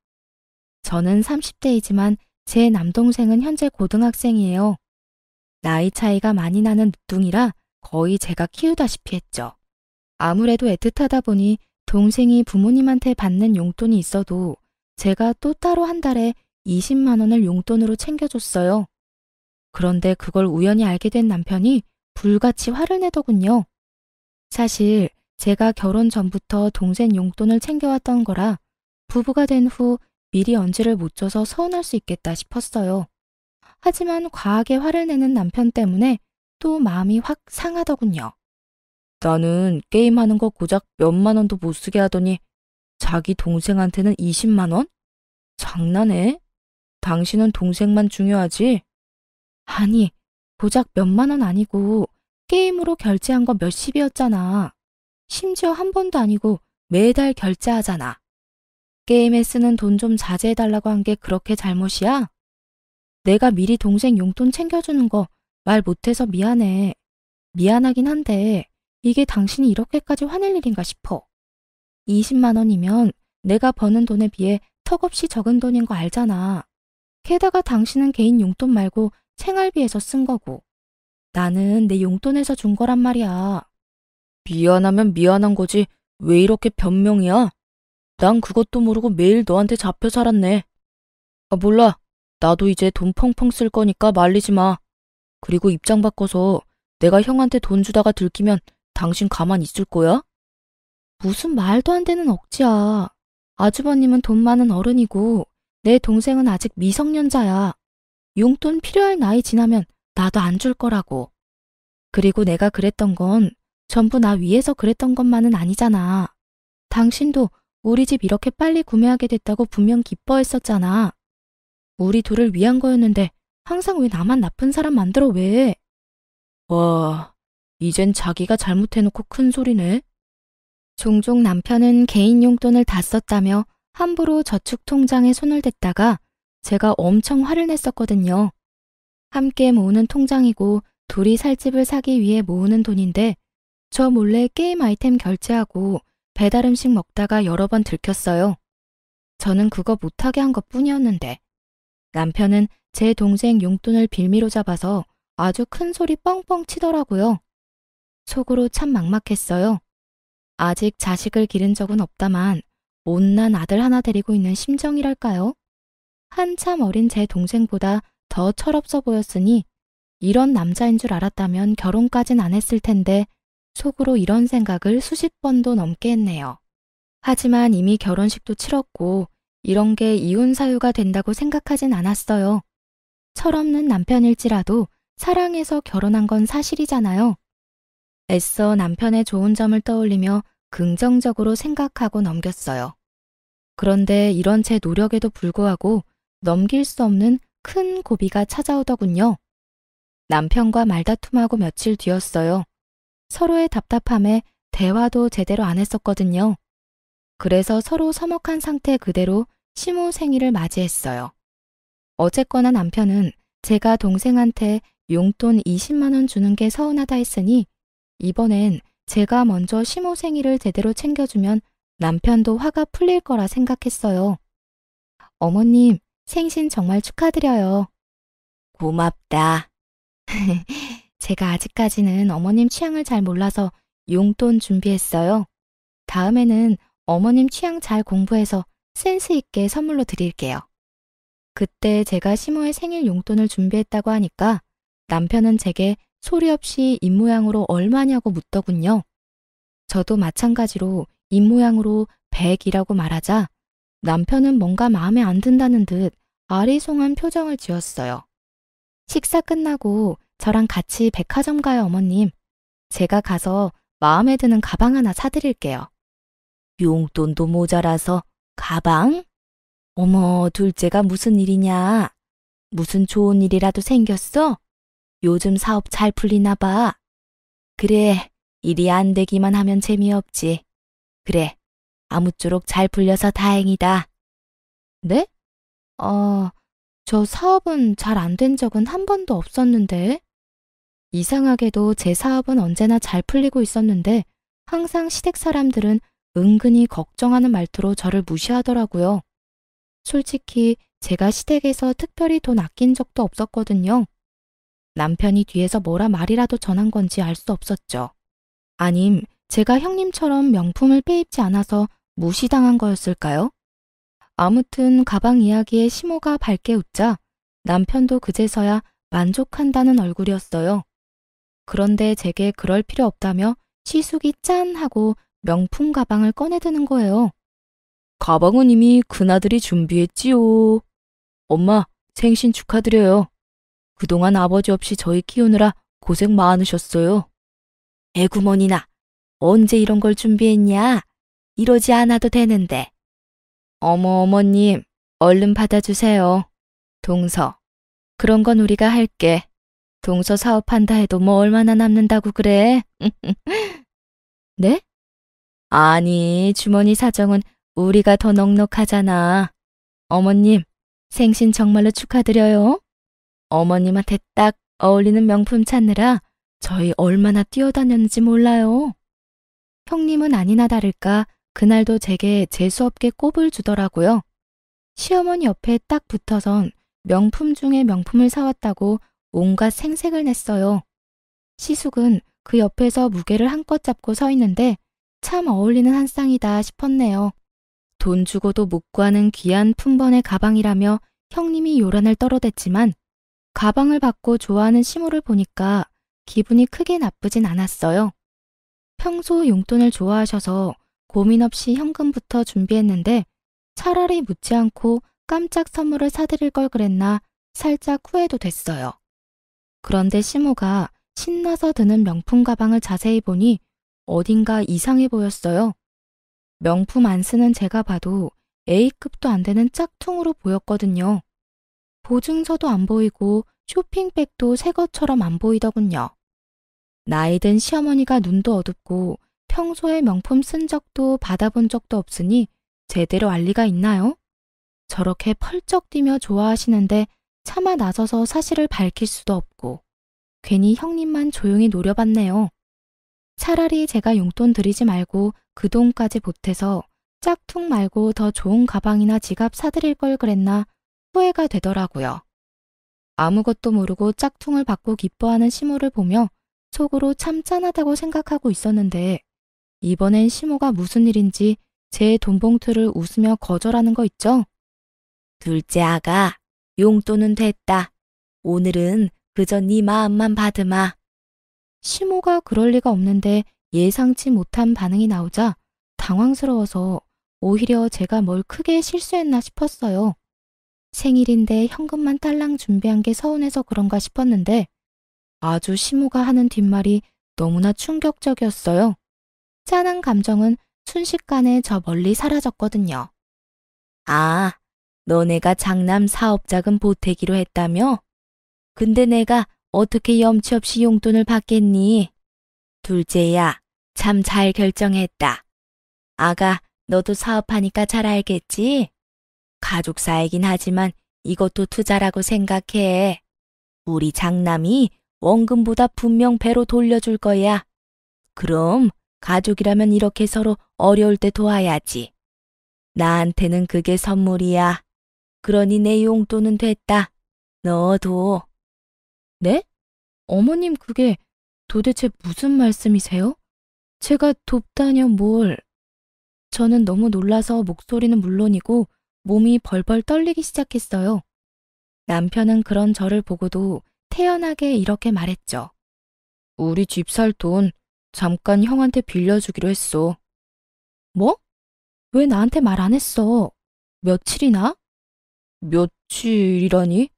Speaker 1: 저는 30대이지만 제 남동생은 현재 고등학생이에요. 나이 차이가 많이 나는 늦둥이라 거의 제가 키우다시피 했죠. 아무래도 애틋하다 보니 동생이 부모님한테 받는 용돈이 있어도 제가 또 따로 한 달에 20만 원을 용돈으로 챙겨줬어요. 그런데 그걸 우연히 알게 된 남편이 불같이 화를 내더군요. 사실 제가 결혼 전부터 동생 용돈을 챙겨왔던 거라 부부가 된 후 미리 언지를 못 줘서 서운할 수 있겠다 싶었어요. 하지만 과하게 화를 내는 남편 때문에 또 마음이 확 상하더군요. 나는 게임하는 거 고작 몇만 원도 못 쓰게 하더니 자기 동생한테는 20만 원? 장난해? 당신은 동생만 중요하지? 아니, 고작 몇만 원 아니고 게임으로 결제한 거 몇십이었잖아. 심지어 한 번도 아니고 매달 결제하잖아. 게임에 쓰는 돈 좀 자제해달라고 한 게 그렇게 잘못이야? 내가 미리 동생 용돈 챙겨주는 거 말 못해서 미안해. 미안하긴 한데 이게 당신이 이렇게까지 화낼 일인가 싶어. 20만 원이면 내가 버는 돈에 비해 턱없이 적은 돈인 거 알잖아. 게다가 당신은 개인 용돈 말고 생활비에서 쓴 거고. 나는 내 용돈에서 준 거란 말이야. 미안하면 미안한 거지 왜 이렇게 변명이야? 난 그것도 모르고 매일 너한테 잡혀 살았네. 몰라. 나도 이제 돈 펑펑 쓸 거니까 말리지 마. 그리고 입장 바꿔서 내가 형한테 돈 주다가 들키면 당신 가만 있을 거야? 무슨 말도 안 되는 억지야. 아주버님은 돈 많은 어른이고 내 동생은 아직 미성년자야. 용돈 필요할 나이 지나면 나도 안 줄 거라고. 그리고 내가 그랬던 건 전부 나 위해서 그랬던 것만은 아니잖아. 당신도 우리 집 이렇게 빨리 구매하게 됐다고 분명 기뻐했었잖아. 우리 둘을 위한 거였는데 항상 왜 나만 나쁜 사람 만들어 왜? 와, 이젠 자기가 잘못해놓고 큰 소리네. 종종 남편은 개인 용돈을 다 썼다며 함부로 저축 통장에 손을 댔다가 제가 엄청 화를 냈었거든요. 함께 모으는 통장이고 둘이 살 집을 사기 위해 모으는 돈인데 저 몰래 게임 아이템 결제하고 배달 음식 먹다가 여러 번 들켰어요. 저는 그거 못하게 한 것뿐이었는데 남편은 제 동생 용돈을 빌미로 잡아서 아주 큰 소리 뻥뻥 치더라고요. 속으로 참 막막했어요. 아직 자식을 기른 적은 없다만 못난 아들 하나 데리고 있는 심정이랄까요? 한참 어린 제 동생보다 더 철없어 보였으니 이런 남자인 줄 알았다면 결혼까진 안 했을 텐데 속으로 이런 생각을 수십 번도 넘게 했네요. 하지만 이미 결혼식도 치렀고 이런 게 이혼 사유가 된다고 생각하진 않았어요. 철없는 남편일지라도 사랑해서 결혼한 건 사실이잖아요. 애써 남편의 좋은 점을 떠올리며 긍정적으로 생각하고 넘겼어요. 그런데 이런 제 노력에도 불구하고 넘길 수 없는 큰 고비가 찾아오더군요. 남편과 말다툼하고 며칠 뒤였어요. 서로의 답답함에 대화도 제대로 안 했었거든요. 그래서 서로 서먹한 상태 그대로 시모 생일을 맞이했어요. 어쨌거나 남편은 제가 동생한테 용돈 20만 원 주는 게 서운하다 했으니 이번엔 제가 먼저 시모 생일을 제대로 챙겨주면 남편도 화가 풀릴 거라 생각했어요. 어머님, 생신 정말 축하드려요. 고맙다. 제가 아직까지는 어머님 취향을 잘 몰라서 용돈 준비했어요. 다음에는 어머님 취향 잘 공부해서 센스 있게 선물로 드릴게요. 그때 제가 시모의 생일 용돈을 준비했다고 하니까 남편은 제게 소리 없이 입모양으로 얼마냐고 묻더군요. 저도 마찬가지로 입모양으로 100이라고 말하자 남편은 뭔가 마음에 안 든다는 듯 아리송한 표정을 지었어요. 식사 끝나고 저랑 같이 백화점 가요, 어머님. 제가 가서 마음에 드는 가방 하나 사드릴게요. 용돈도 모자라서 가방? 어머, 둘째가 무슨 일이냐? 무슨 좋은 일이라도 생겼어? 요즘 사업 잘 풀리나 봐. 그래, 일이 안 되기만 하면 재미없지. 그래, 아무쪼록 잘 풀려서 다행이다. 네? 저 사업은 잘 안 된 적은 한 번도 없었는데. 이상하게도 제 사업은 언제나 잘 풀리고 있었는데 항상 시댁 사람들은 은근히 걱정하는 말투로 저를 무시하더라고요. 솔직히 제가 시댁에서 특별히 돈 아낀 적도 없었거든요. 남편이 뒤에서 뭐라 말이라도 전한 건지 알 수 없었죠. 아님 제가 형님처럼 명품을 빼입지 않아서 무시당한 거였을까요? 아무튼 가방 이야기에 시모가 밝게 웃자 남편도 그제서야 만족한다는 얼굴이었어요. 그런데 제게 그럴 필요 없다며 시숙이 짠 하고 명품 가방을 꺼내드는 거예요. 가방은 이미 큰아들이 준비했지요. 엄마, 생신 축하드려요. 그동안 아버지 없이 저희 키우느라 고생 많으셨어요. 애구머니나, 언제 이런 걸 준비했냐? 이러지 않아도 되는데. 어머님, 얼른 받아주세요. 동서, 그런 건 우리가 할게. 동서 사업한다 해도 뭐 얼마나 남는다고 그래? 네? 아니, 주머니 사정은 우리가 더 넉넉하잖아. 어머님, 생신 정말로 축하드려요. 어머님한테 딱 어울리는 명품 찾느라 저희 얼마나 뛰어다녔는지 몰라요. 형님은 아니나 다를까 그날도 제게 재수없게 꼽을 주더라고요. 시어머니 옆에 딱 붙어선 명품 중에 명품을 사왔다고 온갖 생색을 냈어요. 시숙은 그 옆에서 무게를 한껏 잡고 서 있는데 참 어울리는 한 쌍이다 싶었네요. 돈 주고도 못 구하는 귀한 품번의 가방이라며 형님이 요란을 떨어댔지만 가방을 받고 좋아하는 시모를 보니까 기분이 크게 나쁘진 않았어요. 평소 용돈을 좋아하셔서 고민 없이 현금부터 준비했는데 차라리 묻지 않고 깜짝 선물을 사드릴 걸 그랬나 살짝 후회도 됐어요. 그런데 시모가 신나서 드는 명품 가방을 자세히 보니 어딘가 이상해 보였어요. 명품 안 쓰는 제가 봐도 A급도 안 되는 짝퉁으로 보였거든요. 보증서도 안 보이고 쇼핑백도 새 것처럼 안 보이더군요. 나이 든 시어머니가 눈도 어둡고 평소에 명품 쓴 적도 받아본 적도 없으니 제대로 알 리가 있나요? 저렇게 펄쩍 뛰며 좋아하시는데 차마 나서서 사실을 밝힐 수도 없고 괜히 형님만 조용히 노려봤네요. 차라리 제가 용돈 드리지 말고 그 돈까지 보태서 짝퉁 말고 더 좋은 가방이나 지갑 사드릴 걸 그랬나 후회가 되더라고요. 아무것도 모르고 짝퉁을 받고 기뻐하는 시모를 보며 속으로 참 짠하다고 생각하고 있었는데 이번엔 시모가 무슨 일인지 제 돈봉투를 웃으며 거절하는 거 있죠? 둘째 아가, 용돈은 됐다. 오늘은 그저 네 마음만 받으마. 시모가 그럴 리가 없는데 예상치 못한 반응이 나오자 당황스러워서 오히려 제가 뭘 크게 실수했나 싶었어요. 생일인데 현금만 딸랑 준비한 게 서운해서 그런가 싶었는데 아주 시모가 하는 뒷말이 너무나 충격적이었어요. 짠한 감정은 순식간에 저 멀리 사라졌거든요. 아, 너네가 장남 사업자금 보태기로 했다며? 근데 내가 어떻게 염치 없이 용돈을 받겠니? 둘째야, 참 잘 결정했다. 아가, 너도 사업하니까 잘 알겠지? 가족사이긴 하지만 이것도 투자라고 생각해. 우리 장남이 원금보다 분명 배로 돌려줄 거야. 그럼 가족이라면 이렇게 서로 어려울 때 도와야지. 나한테는 그게 선물이야. 그러니 내 용돈은 됐다. 너도. 네? 어머님 그게 도대체 무슨 말씀이세요? 제가 돕다뇨 뭘. 저는 너무 놀라서 목소리는 물론이고 몸이 벌벌 떨리기 시작했어요. 남편은 그런 저를 보고도 태연하게 이렇게 말했죠. 우리 집 살 돈 잠깐 형한테 빌려주기로 했어. 뭐? 왜 나한테 말 안 했어? 며칠이나? 며칠이라니?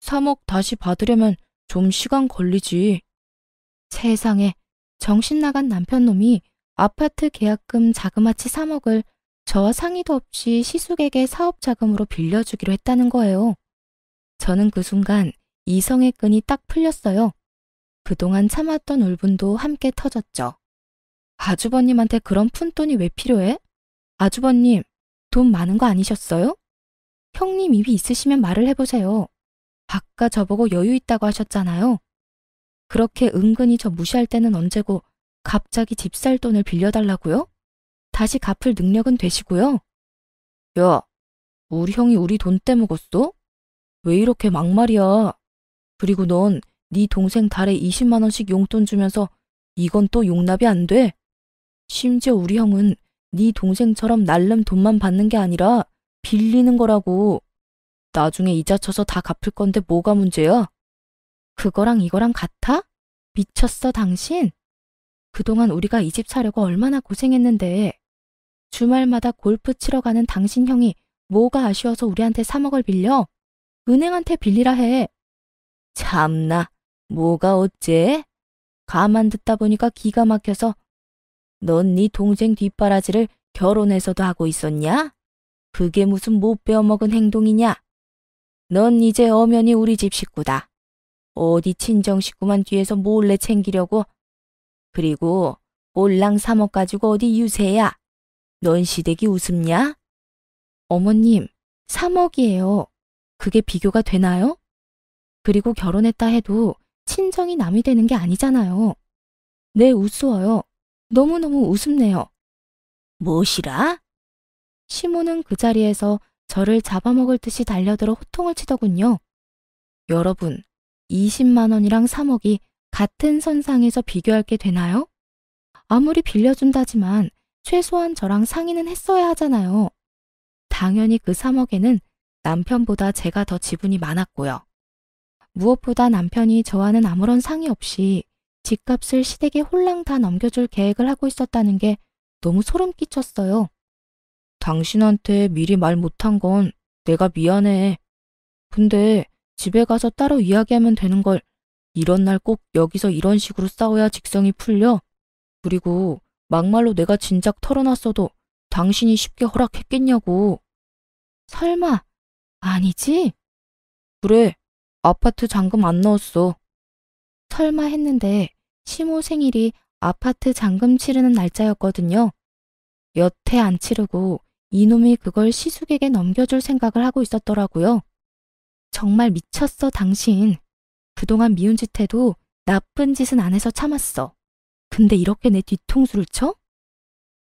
Speaker 1: 3억 다시 받으려면 좀 시간 걸리지. 세상에, 정신 나간 남편놈이 아파트 계약금 자그마치 3억을 저와 상의도 없이 시숙에게 사업 자금으로 빌려주기로 했다는 거예요. 저는 그 순간 이성의 끈이 딱 풀렸어요. 그동안 참았던 울분도 함께 터졌죠. 아주버님한테 그런 푼돈이 왜 필요해? 아주버님, 돈 많은 거 아니셨어요? 형님 입이 있으시면 말을 해보세요. 아까 저보고 여유 있다고 하셨잖아요. 그렇게 은근히 저 무시할 때는 언제고 갑자기 집 살 돈을 빌려달라고요? 다시 갚을 능력은 되시고요. 야, 우리 형이 우리 돈 떼먹었어? 왜 이렇게 막말이야? 그리고 넌 네 동생 달에 20만 원씩 용돈 주면서 이건 또 용납이 안 돼. 심지어 우리 형은 네 동생처럼 날름 돈만 받는 게 아니라 빌리는 거라고. 나중에 이자 쳐서 다 갚을 건데 뭐가 문제야? 그거랑 이거랑 같아? 미쳤어 당신? 그동안 우리가 이 집 사려고 얼마나 고생했는데 주말마다 골프 치러 가는 당신 형이 뭐가 아쉬워서 우리한테 3억을 빌려? 은행한테 빌리라 해. 참나, 뭐가 어째? 가만 듣다 보니까 기가 막혀서 넌 네 동생 뒷바라지를 결혼해서도 하고 있었냐? 그게 무슨 못 배워먹은 행동이냐? 넌 이제 엄연히 우리 집 식구다. 어디 친정 식구만 뒤에서 몰래 챙기려고. 그리고 꼴랑 3억 가지고 어디 유세야. 넌 시댁이 우습냐? 어머님, 3억이에요. 그게 비교가 되나요? 그리고 결혼했다 해도 친정이 남이 되는 게 아니잖아요. 네, 우스워요. 너무너무 우습네요. 무엇이라? 시모는 그 자리에서 저를 잡아먹을 듯이 달려들어 호통을 치더군요. 여러분, 20만 원이랑 3억이 같은 선상에서 비교할 게 되나요? 아무리 빌려준다지만 최소한 저랑 상의는 했어야 하잖아요. 당연히 그 3억에는 남편보다 제가 더 지분이 많았고요. 무엇보다 남편이 저와는 아무런 상의 없이 집값을 시댁에 홀랑 다 넘겨줄 계획을 하고 있었다는 게 너무 소름 끼쳤어요. 당신한테 미리 말 못한 건 내가 미안해. 근데 집에 가서 따로 이야기하면 되는 걸 이런 날 꼭 여기서 이런 식으로 싸워야 직성이 풀려? 그리고 막말로 내가 진작 털어놨어도 당신이 쉽게 허락했겠냐고. 설마 아니지? 그래, 아파트 잔금 안 넣었어. 설마 했는데 시모 생일이 아파트 잔금 치르는 날짜였거든요. 여태 안 치르고 이놈이 그걸 시숙에게 넘겨줄 생각을 하고 있었더라고요. 정말 미쳤어, 당신. 그동안 미운 짓 해도 나쁜 짓은 안 해서 참았어. 근데 이렇게 내 뒤통수를 쳐?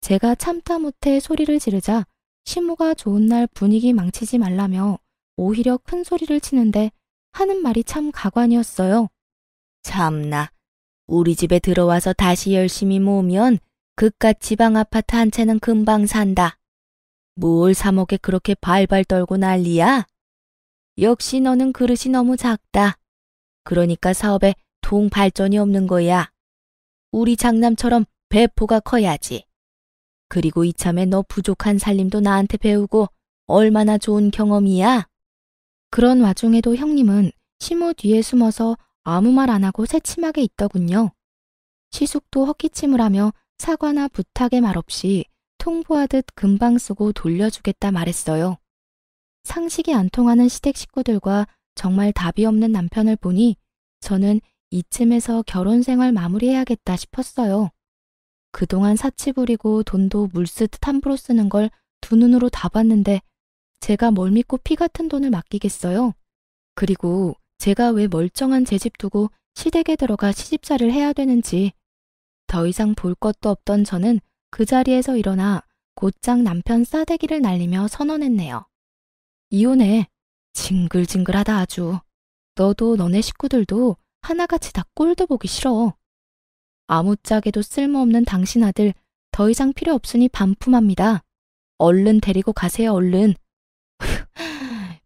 Speaker 1: 제가 참다 못해 소리를 지르자 시모가 좋은 날 분위기 망치지 말라며 오히려 큰 소리를 치는데 하는 말이 참 가관이었어요. 참나, 우리 집에 들어와서 다시 열심히 모으면 그깟 지방 아파트 한 채는 금방 산다. 뭘 사 먹게 그렇게 발발 떨고 난리야? 역시 너는 그릇이 너무 작다. 그러니까 사업에 통 발전이 없는 거야. 우리 장남처럼 배포가 커야지. 그리고 이참에 너 부족한 살림도 나한테 배우고 얼마나 좋은 경험이야? 그런 와중에도 형님은 시모 뒤에 숨어서 아무 말 안 하고 새침하게 있더군요. 시숙도 헛기침을 하며 사과나 부탁의 말 없이 통보하듯 금방 쓰고 돌려주겠다 말했어요. 상식이 안 통하는 시댁 식구들과 정말 답이 없는 남편을 보니 저는 이쯤에서 결혼 생활 마무리해야겠다 싶었어요. 그동안 사치 부리고 돈도 물쓰듯 함부로 쓰는 걸 두 눈으로 다 봤는데 제가 뭘 믿고 피 같은 돈을 맡기겠어요? 그리고 제가 왜 멀쩡한 제 집 두고 시댁에 들어가 시집살이를 해야 되는지 더 이상 볼 것도 없던 저는 그 자리에서 일어나 곧장 남편 싸대기를 날리며 선언했네요. 이혼해. 징글징글하다 아주. 너도 너네 식구들도 하나같이 다 꼴도 보기 싫어. 아무짝에도 쓸모없는 당신 아들 더 이상 필요 없으니 반품합니다. 얼른 데리고 가세요, 얼른.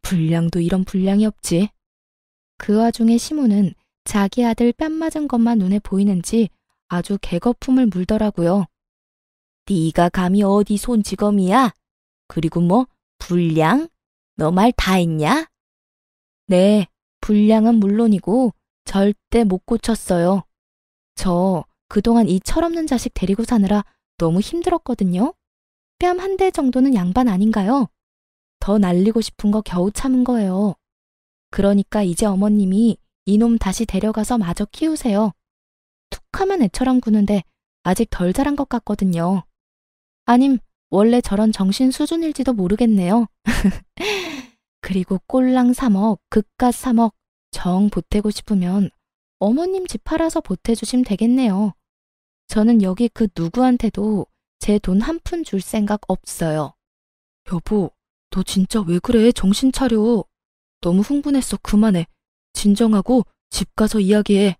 Speaker 1: 불량도 이런 불량이 없지. 그 와중에 시모는 자기 아들 뺨 맞은 것만 눈에 보이는지 아주 개거품을 물더라고요. 네가 감히 어디 손찌검이야? 그리고 뭐 불량? 너 말 다 했냐? 네, 불량은 물론이고 절대 못 고쳤어요. 저 그동안 이 철없는 자식 데리고 사느라 너무 힘들었거든요. 뺨 한 대 정도는 양반 아닌가요? 더 날리고 싶은 거 겨우 참은 거예요. 그러니까 이제 어머님이 이놈 다시 데려가서 마저 키우세요. 툭하면 애처럼 구는데 아직 덜 자란 것 같거든요. 아님 원래 저런 정신 수준일지도 모르겠네요. 그리고 꼴랑 3억, 그깟 3억 정 보태고 싶으면 어머님 집 팔아서 보태주시면 되겠네요. 저는 여기 그 누구한테도 제 돈 한 푼 줄 생각 없어요. 여보, 너 진짜 왜 그래? 정신 차려. 너무 흥분했어. 그만해. 진정하고 집 가서 이야기해.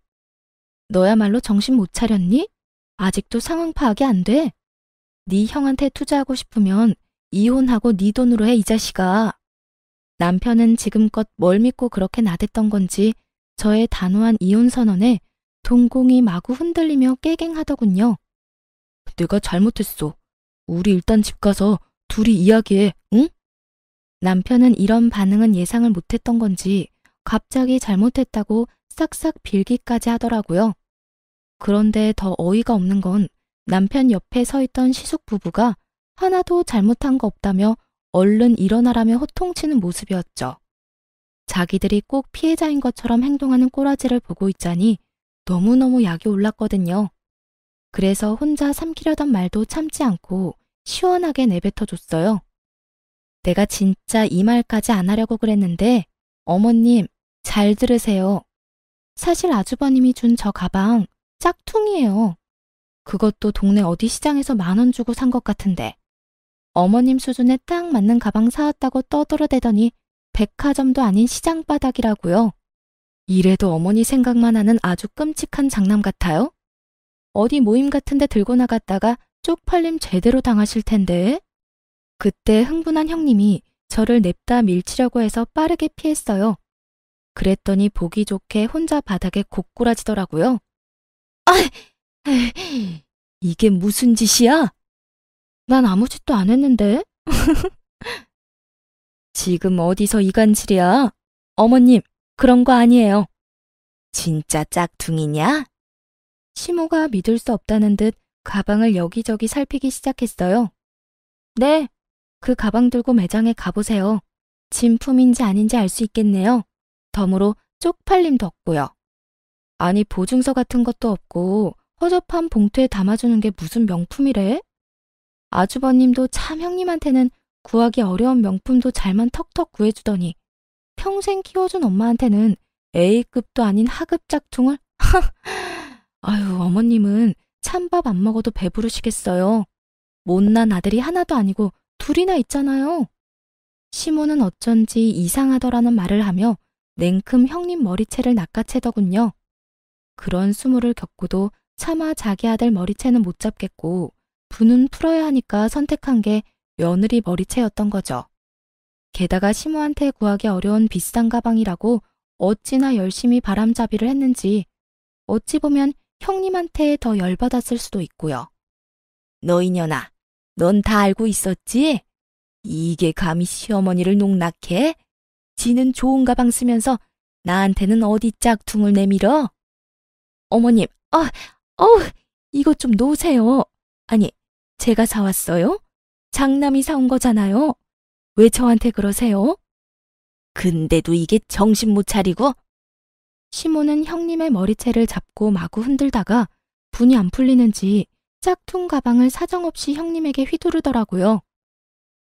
Speaker 1: 너야말로 정신 못 차렸니? 아직도 상황 파악이 안 돼? 네 형한테 투자하고 싶으면 이혼하고 네 돈으로 해, 이 자식아. 남편은 지금껏 뭘 믿고 그렇게 나댔던 건지 저의 단호한 이혼 선언에 동공이 마구 흔들리며 깨갱하더군요. 내가 잘못했어. 우리 일단 집 가서 둘이 이야기해, 응? 남편은 이런 반응은 예상을 못했던 건지 갑자기 잘못했다고 싹싹 빌기까지 하더라고요. 그런데 더 어이가 없는 건 남편 옆에 서 있던 시숙 부부가 하나도 잘못한 거 없다며 얼른 일어나라며 호통치는 모습이었죠. 자기들이 꼭 피해자인 것처럼 행동하는 꼬라지를 보고 있자니 너무너무 약이 올랐거든요. 그래서 혼자 삼키려던 말도 참지 않고 시원하게 내뱉어줬어요. 내가 진짜 이 말까지 안 하려고 그랬는데 어머님 잘 들으세요. 사실 아주버님이 준 저 가방 짝퉁이에요. 그것도 동네 어디 시장에서 10,000원 주고 산 것 같은데 어머님 수준에 딱 맞는 가방 사왔다고 떠들어대더니 백화점도 아닌 시장바닥이라고요. 이래도 어머니 생각만 하는 아주 끔찍한 장남 같아요? 어디 모임 같은 데 들고 나갔다가 쪽팔림 제대로 당하실 텐데. 그때 흥분한 형님이 저를 냅다 밀치려고 해서 빠르게 피했어요. 그랬더니 보기 좋게 혼자 바닥에 고꾸라지더라고요. 아, 이게 무슨 짓이야? 난 아무 짓도 안 했는데. 지금 어디서 이간질이야? 어머님, 그런 거 아니에요. 진짜 짝퉁이냐? 시모가 믿을 수 없다는 듯 가방을 여기저기 살피기 시작했어요. 네, 그 가방 들고 매장에 가보세요. 진품인지 아닌지 알 수 있겠네요. 덤으로 쪽팔림도 없고요. 아니, 보증서 같은 것도 없고 허접한 봉투에 담아주는 게 무슨 명품이래? 아주버님도 참 형님한테는 구하기 어려운 명품도 잘만 턱턱 구해주더니 평생 키워준 엄마한테는 A급도 아닌 하급 짝퉁을? 아유, 어머님은 찬밥 안 먹어도 배부르시겠어요. 못난 아들이 하나도 아니고 둘이나 있잖아요. 시모는 어쩐지 이상하더라는 말을 하며 냉큼 형님 머리채를 낚아채더군요. 그런 수모를 겪고도 차마 자기 아들 머리채는 못 잡겠고 분은 풀어야 하니까 선택한 게 며느리 머리채였던 거죠. 게다가 시모한테 구하기 어려운 비싼 가방이라고 어찌나 열심히 바람잡이를 했는지 어찌 보면 형님한테 더 열받았을 수도 있고요. 너 이년아, 넌 다 알고 있었지? 이게 감히 시어머니를 농락해? 지는 좋은 가방 쓰면서 나한테는 어디 짝퉁을 내밀어? 어머님, 이것 좀 놓으세요. 아니, 제가 사왔어요? 장남이 사온 거잖아요. 왜 저한테 그러세요? 근데도 이게 정신 못 차리고? 시모는 형님의 머리채를 잡고 마구 흔들다가 분이 안 풀리는지 짝퉁 가방을 사정없이 형님에게 휘두르더라고요.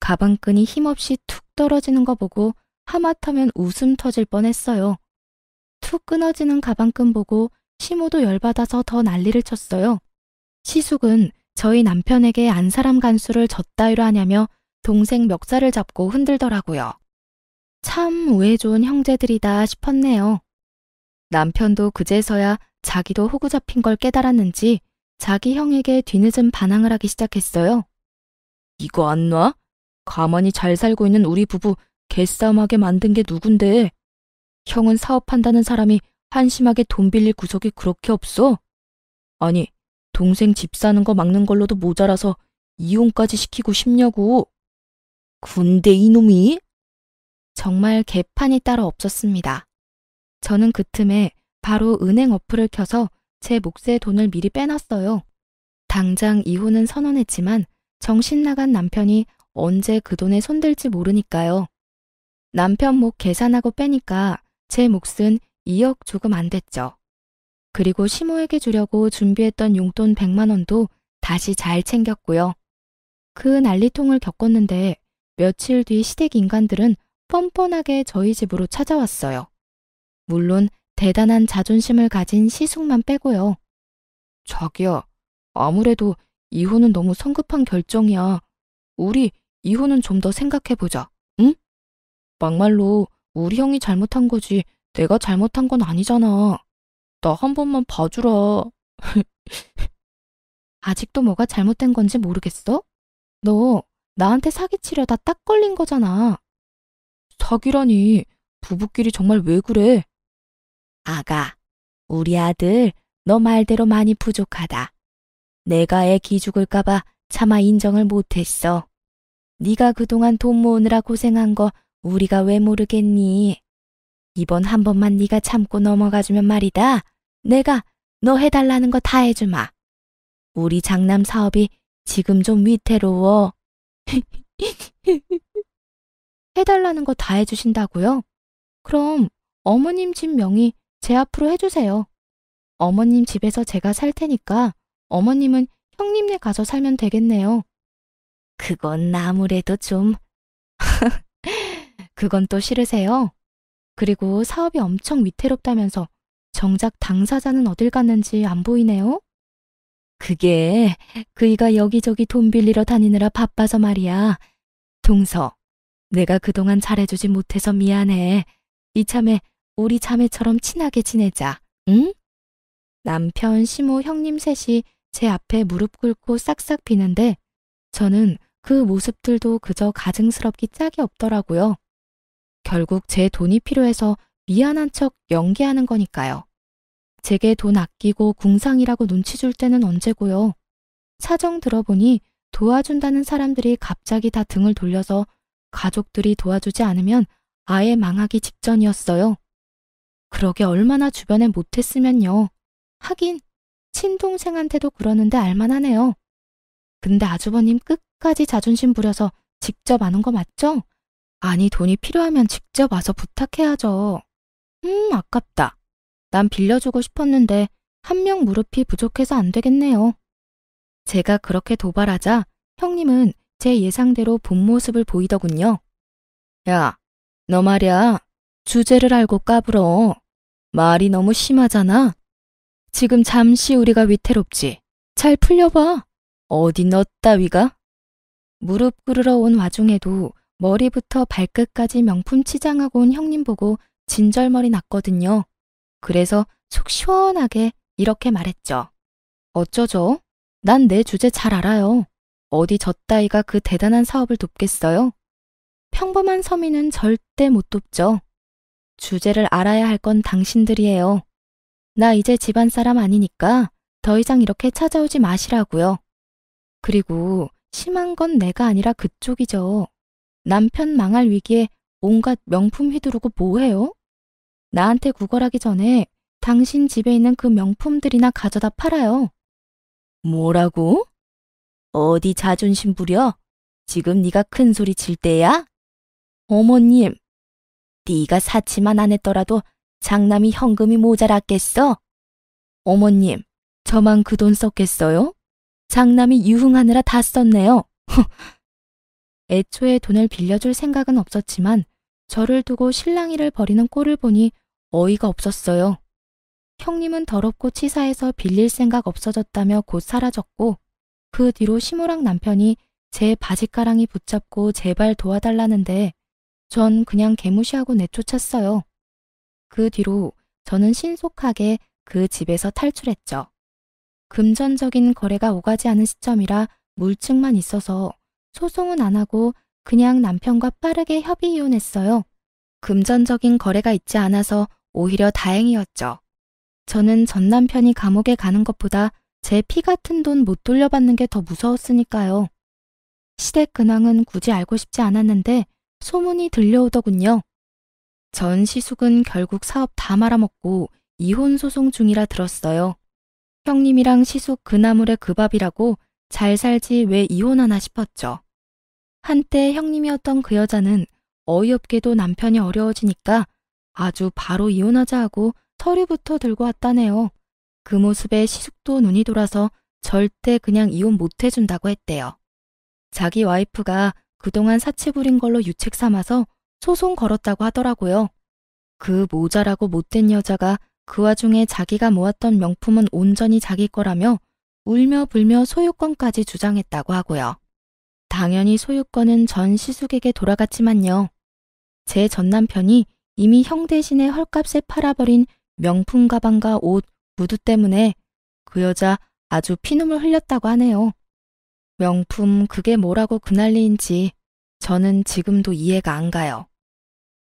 Speaker 1: 가방끈이 힘없이 툭 떨어지는 거 보고 하마터면 웃음 터질 뻔했어요. 툭 끊어지는 가방끈 보고 시모도 열받아서 더 난리를 쳤어요. 시숙은 저희 남편에게 안사람 간수를 젖따위로 하냐며 동생 멱살을 잡고 흔들더라고요. 참 우애 좋은 형제들이다 싶었네요. 남편도 그제서야 자기도 호구 잡힌 걸 깨달았는지 자기 형에게 뒤늦은 반항을 하기 시작했어요. 이거 안 놔? 가만히 잘 살고 있는 우리 부부 개싸움하게 만든 게 누군데? 형은 사업한다는 사람이 한심하게 돈 빌릴 구석이 그렇게 없어? 아니, 동생 집 사는 거 막는 걸로도 모자라서 이혼까지 시키고 싶냐고. 군대 이놈이? 정말 개판이 따로 없었습니다. 저는 그 틈에 바로 은행 어플을 켜서 제 몫의 돈을 미리 빼놨어요. 당장 이혼은 선언했지만 정신 나간 남편이 언제 그 돈에 손댈지 모르니까요. 남편 몫 계산하고 빼니까 제 몫은 2억 조금 안 됐죠. 그리고 시모에게 주려고 준비했던 용돈 100만 원도 다시 잘 챙겼고요. 그 난리통을 겪었는데 며칠 뒤 시댁 인간들은 뻔뻔하게 저희 집으로 찾아왔어요. 물론 대단한 자존심을 가진 시숙만 빼고요. 자기야, 아무래도 이혼은 너무 성급한 결정이야. 우리 이혼은 좀 더 생각해보자, 응? 막말로 우리 형이 잘못한 거지 내가 잘못한 건 아니잖아. 나 한 번만 봐주라. 아직도 뭐가 잘못된 건지 모르겠어? 너 나한테 사기치려다 딱 걸린 거잖아. 사기라니, 부부끼리 정말 왜 그래? 아가, 우리 아들 너 말대로 많이 부족하다. 내가 애 기죽을까봐 차마 인정을 못했어. 네가 그동안 돈 모으느라 고생한 거 우리가 왜 모르겠니? 이번 한 번만 네가 참고 넘어가주면 말이다. 내가 너 해달라는 거 다 해주마. 우리 장남 사업이 지금 좀 위태로워. 해달라는 거 다 해주신다고요? 그럼 어머님 집 명의 제 앞으로 해주세요. 어머님 집에서 제가 살 테니까 어머님은 형님네 가서 살면 되겠네요. 그건 아무래도 좀... 그건 또 싫으세요? 그리고 사업이 엄청 위태롭다면서 정작 당사자는 어딜 갔는지 안 보이네요? 그게 그이가 여기저기 돈 빌리러 다니느라 바빠서 말이야. 동서, 내가 그동안 잘해주지 못해서 미안해. 이참에 우리 자매처럼 친하게 지내자, 응? 남편, 시모, 형님 셋이 제 앞에 무릎 꿇고 싹싹 비는데 저는 그 모습들도 그저 가증스럽기 짝이 없더라고요. 결국 제 돈이 필요해서 미안한 척 연기하는 거니까요. 제게 돈 아끼고 궁상이라고 눈치 줄 때는 언제고요. 사정 들어보니 도와준다는 사람들이 갑자기 다 등을 돌려서 가족들이 도와주지 않으면 아예 망하기 직전이었어요. 그러게 얼마나 주변에 못했으면요. 하긴 친동생한테도 그러는데 알만하네요. 근데 아주버님 끝까지 자존심 부려서 직접 아는 거 맞죠? 아니, 돈이 필요하면 직접 와서 부탁해야죠. 아깝다. 난 빌려주고 싶었는데 한 명 무릎이 부족해서 안 되겠네요. 제가 그렇게 도발하자 형님은 제 예상대로 본 모습을 보이더군요. 야, 너 말이야. 주제를 알고 까불어. 말이 너무 심하잖아. 지금 잠시 우리가 위태롭지. 잘 풀려봐. 어디 너 따위가? 무릎 꿇으러 온 와중에도 머리부터 발끝까지 명품 치장하고 온 형님 보고 진절머리 났거든요. 그래서 속 시원하게 이렇게 말했죠. 어쩌죠? 난 내 주제 잘 알아요. 어디 저 따위가 그 대단한 사업을 돕겠어요? 평범한 서민은 절대 못 돕죠. 주제를 알아야 할 건 당신들이에요. 나 이제 집안 사람 아니니까 더 이상 이렇게 찾아오지 마시라고요. 그리고 심한 건 내가 아니라 그쪽이죠. 남편 망할 위기에 온갖 명품 휘두르고 뭐해요? 나한테 구걸하기 전에 당신 집에 있는 그 명품들이나 가져다 팔아요. 뭐라고? 어디 자존심 부려? 지금 네가 큰 소리 칠 때야? 어머님, 네가 사치만 안 했더라도 장남이 현금이 모자랐겠어? 어머님, 저만 그 돈 썼겠어요? 장남이 유흥하느라 다 썼네요. 애초에 돈을 빌려줄 생각은 없었지만 저를 두고 실랑이를 벌이는 꼴을 보니 어이가 없었어요. 형님은 더럽고 치사해서 빌릴 생각 없어졌다며 곧 사라졌고 그 뒤로 시무랑 남편이 제 바지가랑이 붙잡고 제발 도와달라는데 전 그냥 개무시하고 내쫓았어요. 그 뒤로 저는 신속하게 그 집에서 탈출했죠. 금전적인 거래가 오가지 않은 시점이라 물증만 있어서 소송은 안 하고 그냥 남편과 빠르게 협의 이혼했어요. 금전적인 거래가 있지 않아서 오히려 다행이었죠. 저는 전 남편이 감옥에 가는 것보다 제 피 같은 돈 못 돌려받는 게 더 무서웠으니까요. 시댁 근황은 굳이 알고 싶지 않았는데 소문이 들려오더군요. 전 시숙은 결국 사업 다 말아먹고 이혼 소송 중이라 들었어요. 형님이랑 시숙 그 나물의 그 밥이라고 잘 살지 왜 이혼하나 싶었죠. 한때 형님이었던 그 여자는 어이없게도 남편이 어려워지니까 아주 바로 이혼하자 하고 서류부터 들고 왔다네요. 그 모습에 시숙도 눈이 돌아서 절대 그냥 이혼 못 해준다고 했대요. 자기 와이프가 그동안 사치 부린 걸로 유책 삼아서 소송 걸었다고 하더라고요. 그 모자라고 못된 여자가 그 와중에 자기가 모았던 명품은 온전히 자기 거라며 울며 불며 소유권까지 주장했다고 하고요. 당연히 소유권은 전 시숙에게 돌아갔지만요. 제 전 남편이 이미 형 대신에 헐값에 팔아버린 명품 가방과 옷, 구두 때문에 그 여자 아주 피눈물 흘렸다고 하네요. 명품 그게 뭐라고 그 난리인지 저는 지금도 이해가 안 가요.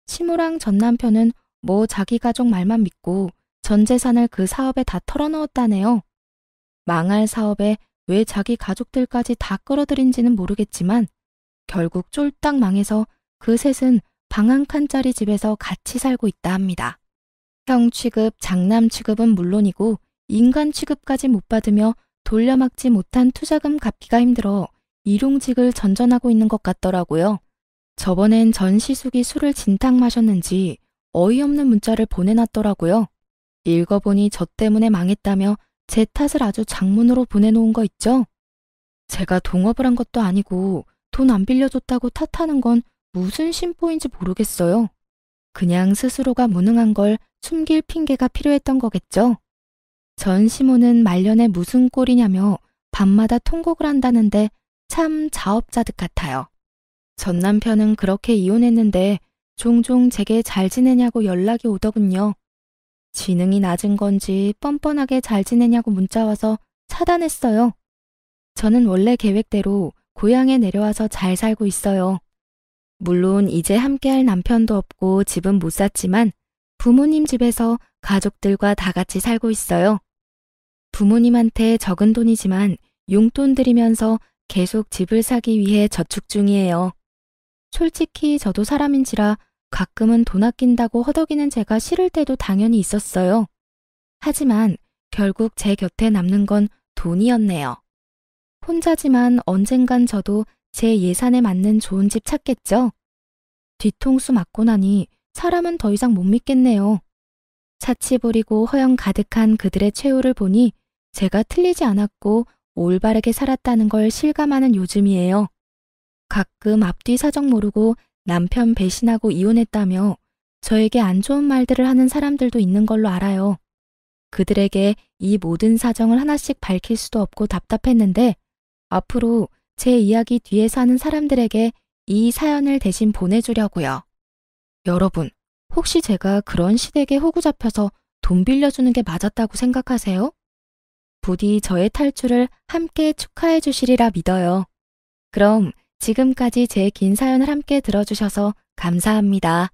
Speaker 1: 시무랑 전 남편은 뭐 자기 가족 말만 믿고 전 재산을 그 사업에 다 털어넣었다네요. 망할 사업에 왜 자기 가족들까지 다 끌어들인지는 모르겠지만 결국 쫄딱 망해서 그 셋은 방 한 칸짜리 집에서 같이 살고 있다 합니다. 형 취급, 장남 취급은 물론이고 인간 취급까지 못 받으며 돌려막지 못한 투자금 갚기가 힘들어 일용직을 전전하고 있는 것 같더라고요. 저번엔 전 시숙이 술을 진탕 마셨는지 어이없는 문자를 보내놨더라고요. 읽어보니 저 때문에 망했다며 제 탓을 아주 장문으로 보내놓은 거 있죠? 제가 동업을 한 것도 아니고 돈 안 빌려줬다고 탓하는 건 무슨 심보인지 모르겠어요. 그냥 스스로가 무능한 걸 숨길 핑계가 필요했던 거겠죠. 전 시모는 말년에 무슨 꼴이냐며 밤마다 통곡을 한다는데 참 자업자득 같아요. 전 남편은 그렇게 이혼했는데 종종 제게 잘 지내냐고 연락이 오더군요. 지능이 낮은 건지 뻔뻔하게 잘 지내냐고 문자 와서 차단했어요. 저는 원래 계획대로 고향에 내려와서 잘 살고 있어요. 물론 이제 함께할 남편도 없고 집은 못 샀지만 부모님 집에서 가족들과 다 같이 살고 있어요. 부모님한테 적은 돈이지만 용돈 드리면서 계속 집을 사기 위해 저축 중이에요. 솔직히 저도 사람인지라 가끔은 돈 아낀다고 허덕이는 제가 싫을 때도 당연히 있었어요. 하지만 결국 제 곁에 남는 건 돈이었네요. 혼자지만 언젠간 저도 제 예산에 맞는 좋은 집 찾겠죠? 뒤통수 맞고 나니 사람은 더 이상 못 믿겠네요. 사치 부리고 허영 가득한 그들의 최후를 보니 제가 틀리지 않았고 올바르게 살았다는 걸 실감하는 요즘이에요. 가끔 앞뒤 사정 모르고 남편 배신하고 이혼했다며 저에게 안 좋은 말들을 하는 사람들도 있는 걸로 알아요. 그들에게 이 모든 사정을 하나씩 밝힐 수도 없고 답답했는데 앞으로 제 이야기 뒤에서 하는 사람들에게 이 사연을 대신 보내주려고요. 여러분, 혹시 제가 그런 시댁에 호구 잡혀서 돈 빌려주는 게 맞았다고 생각하세요? 부디 저의 탈출을 함께 축하해 주시리라 믿어요. 그럼 지금까지 제 긴 사연을 함께 들어주셔서 감사합니다.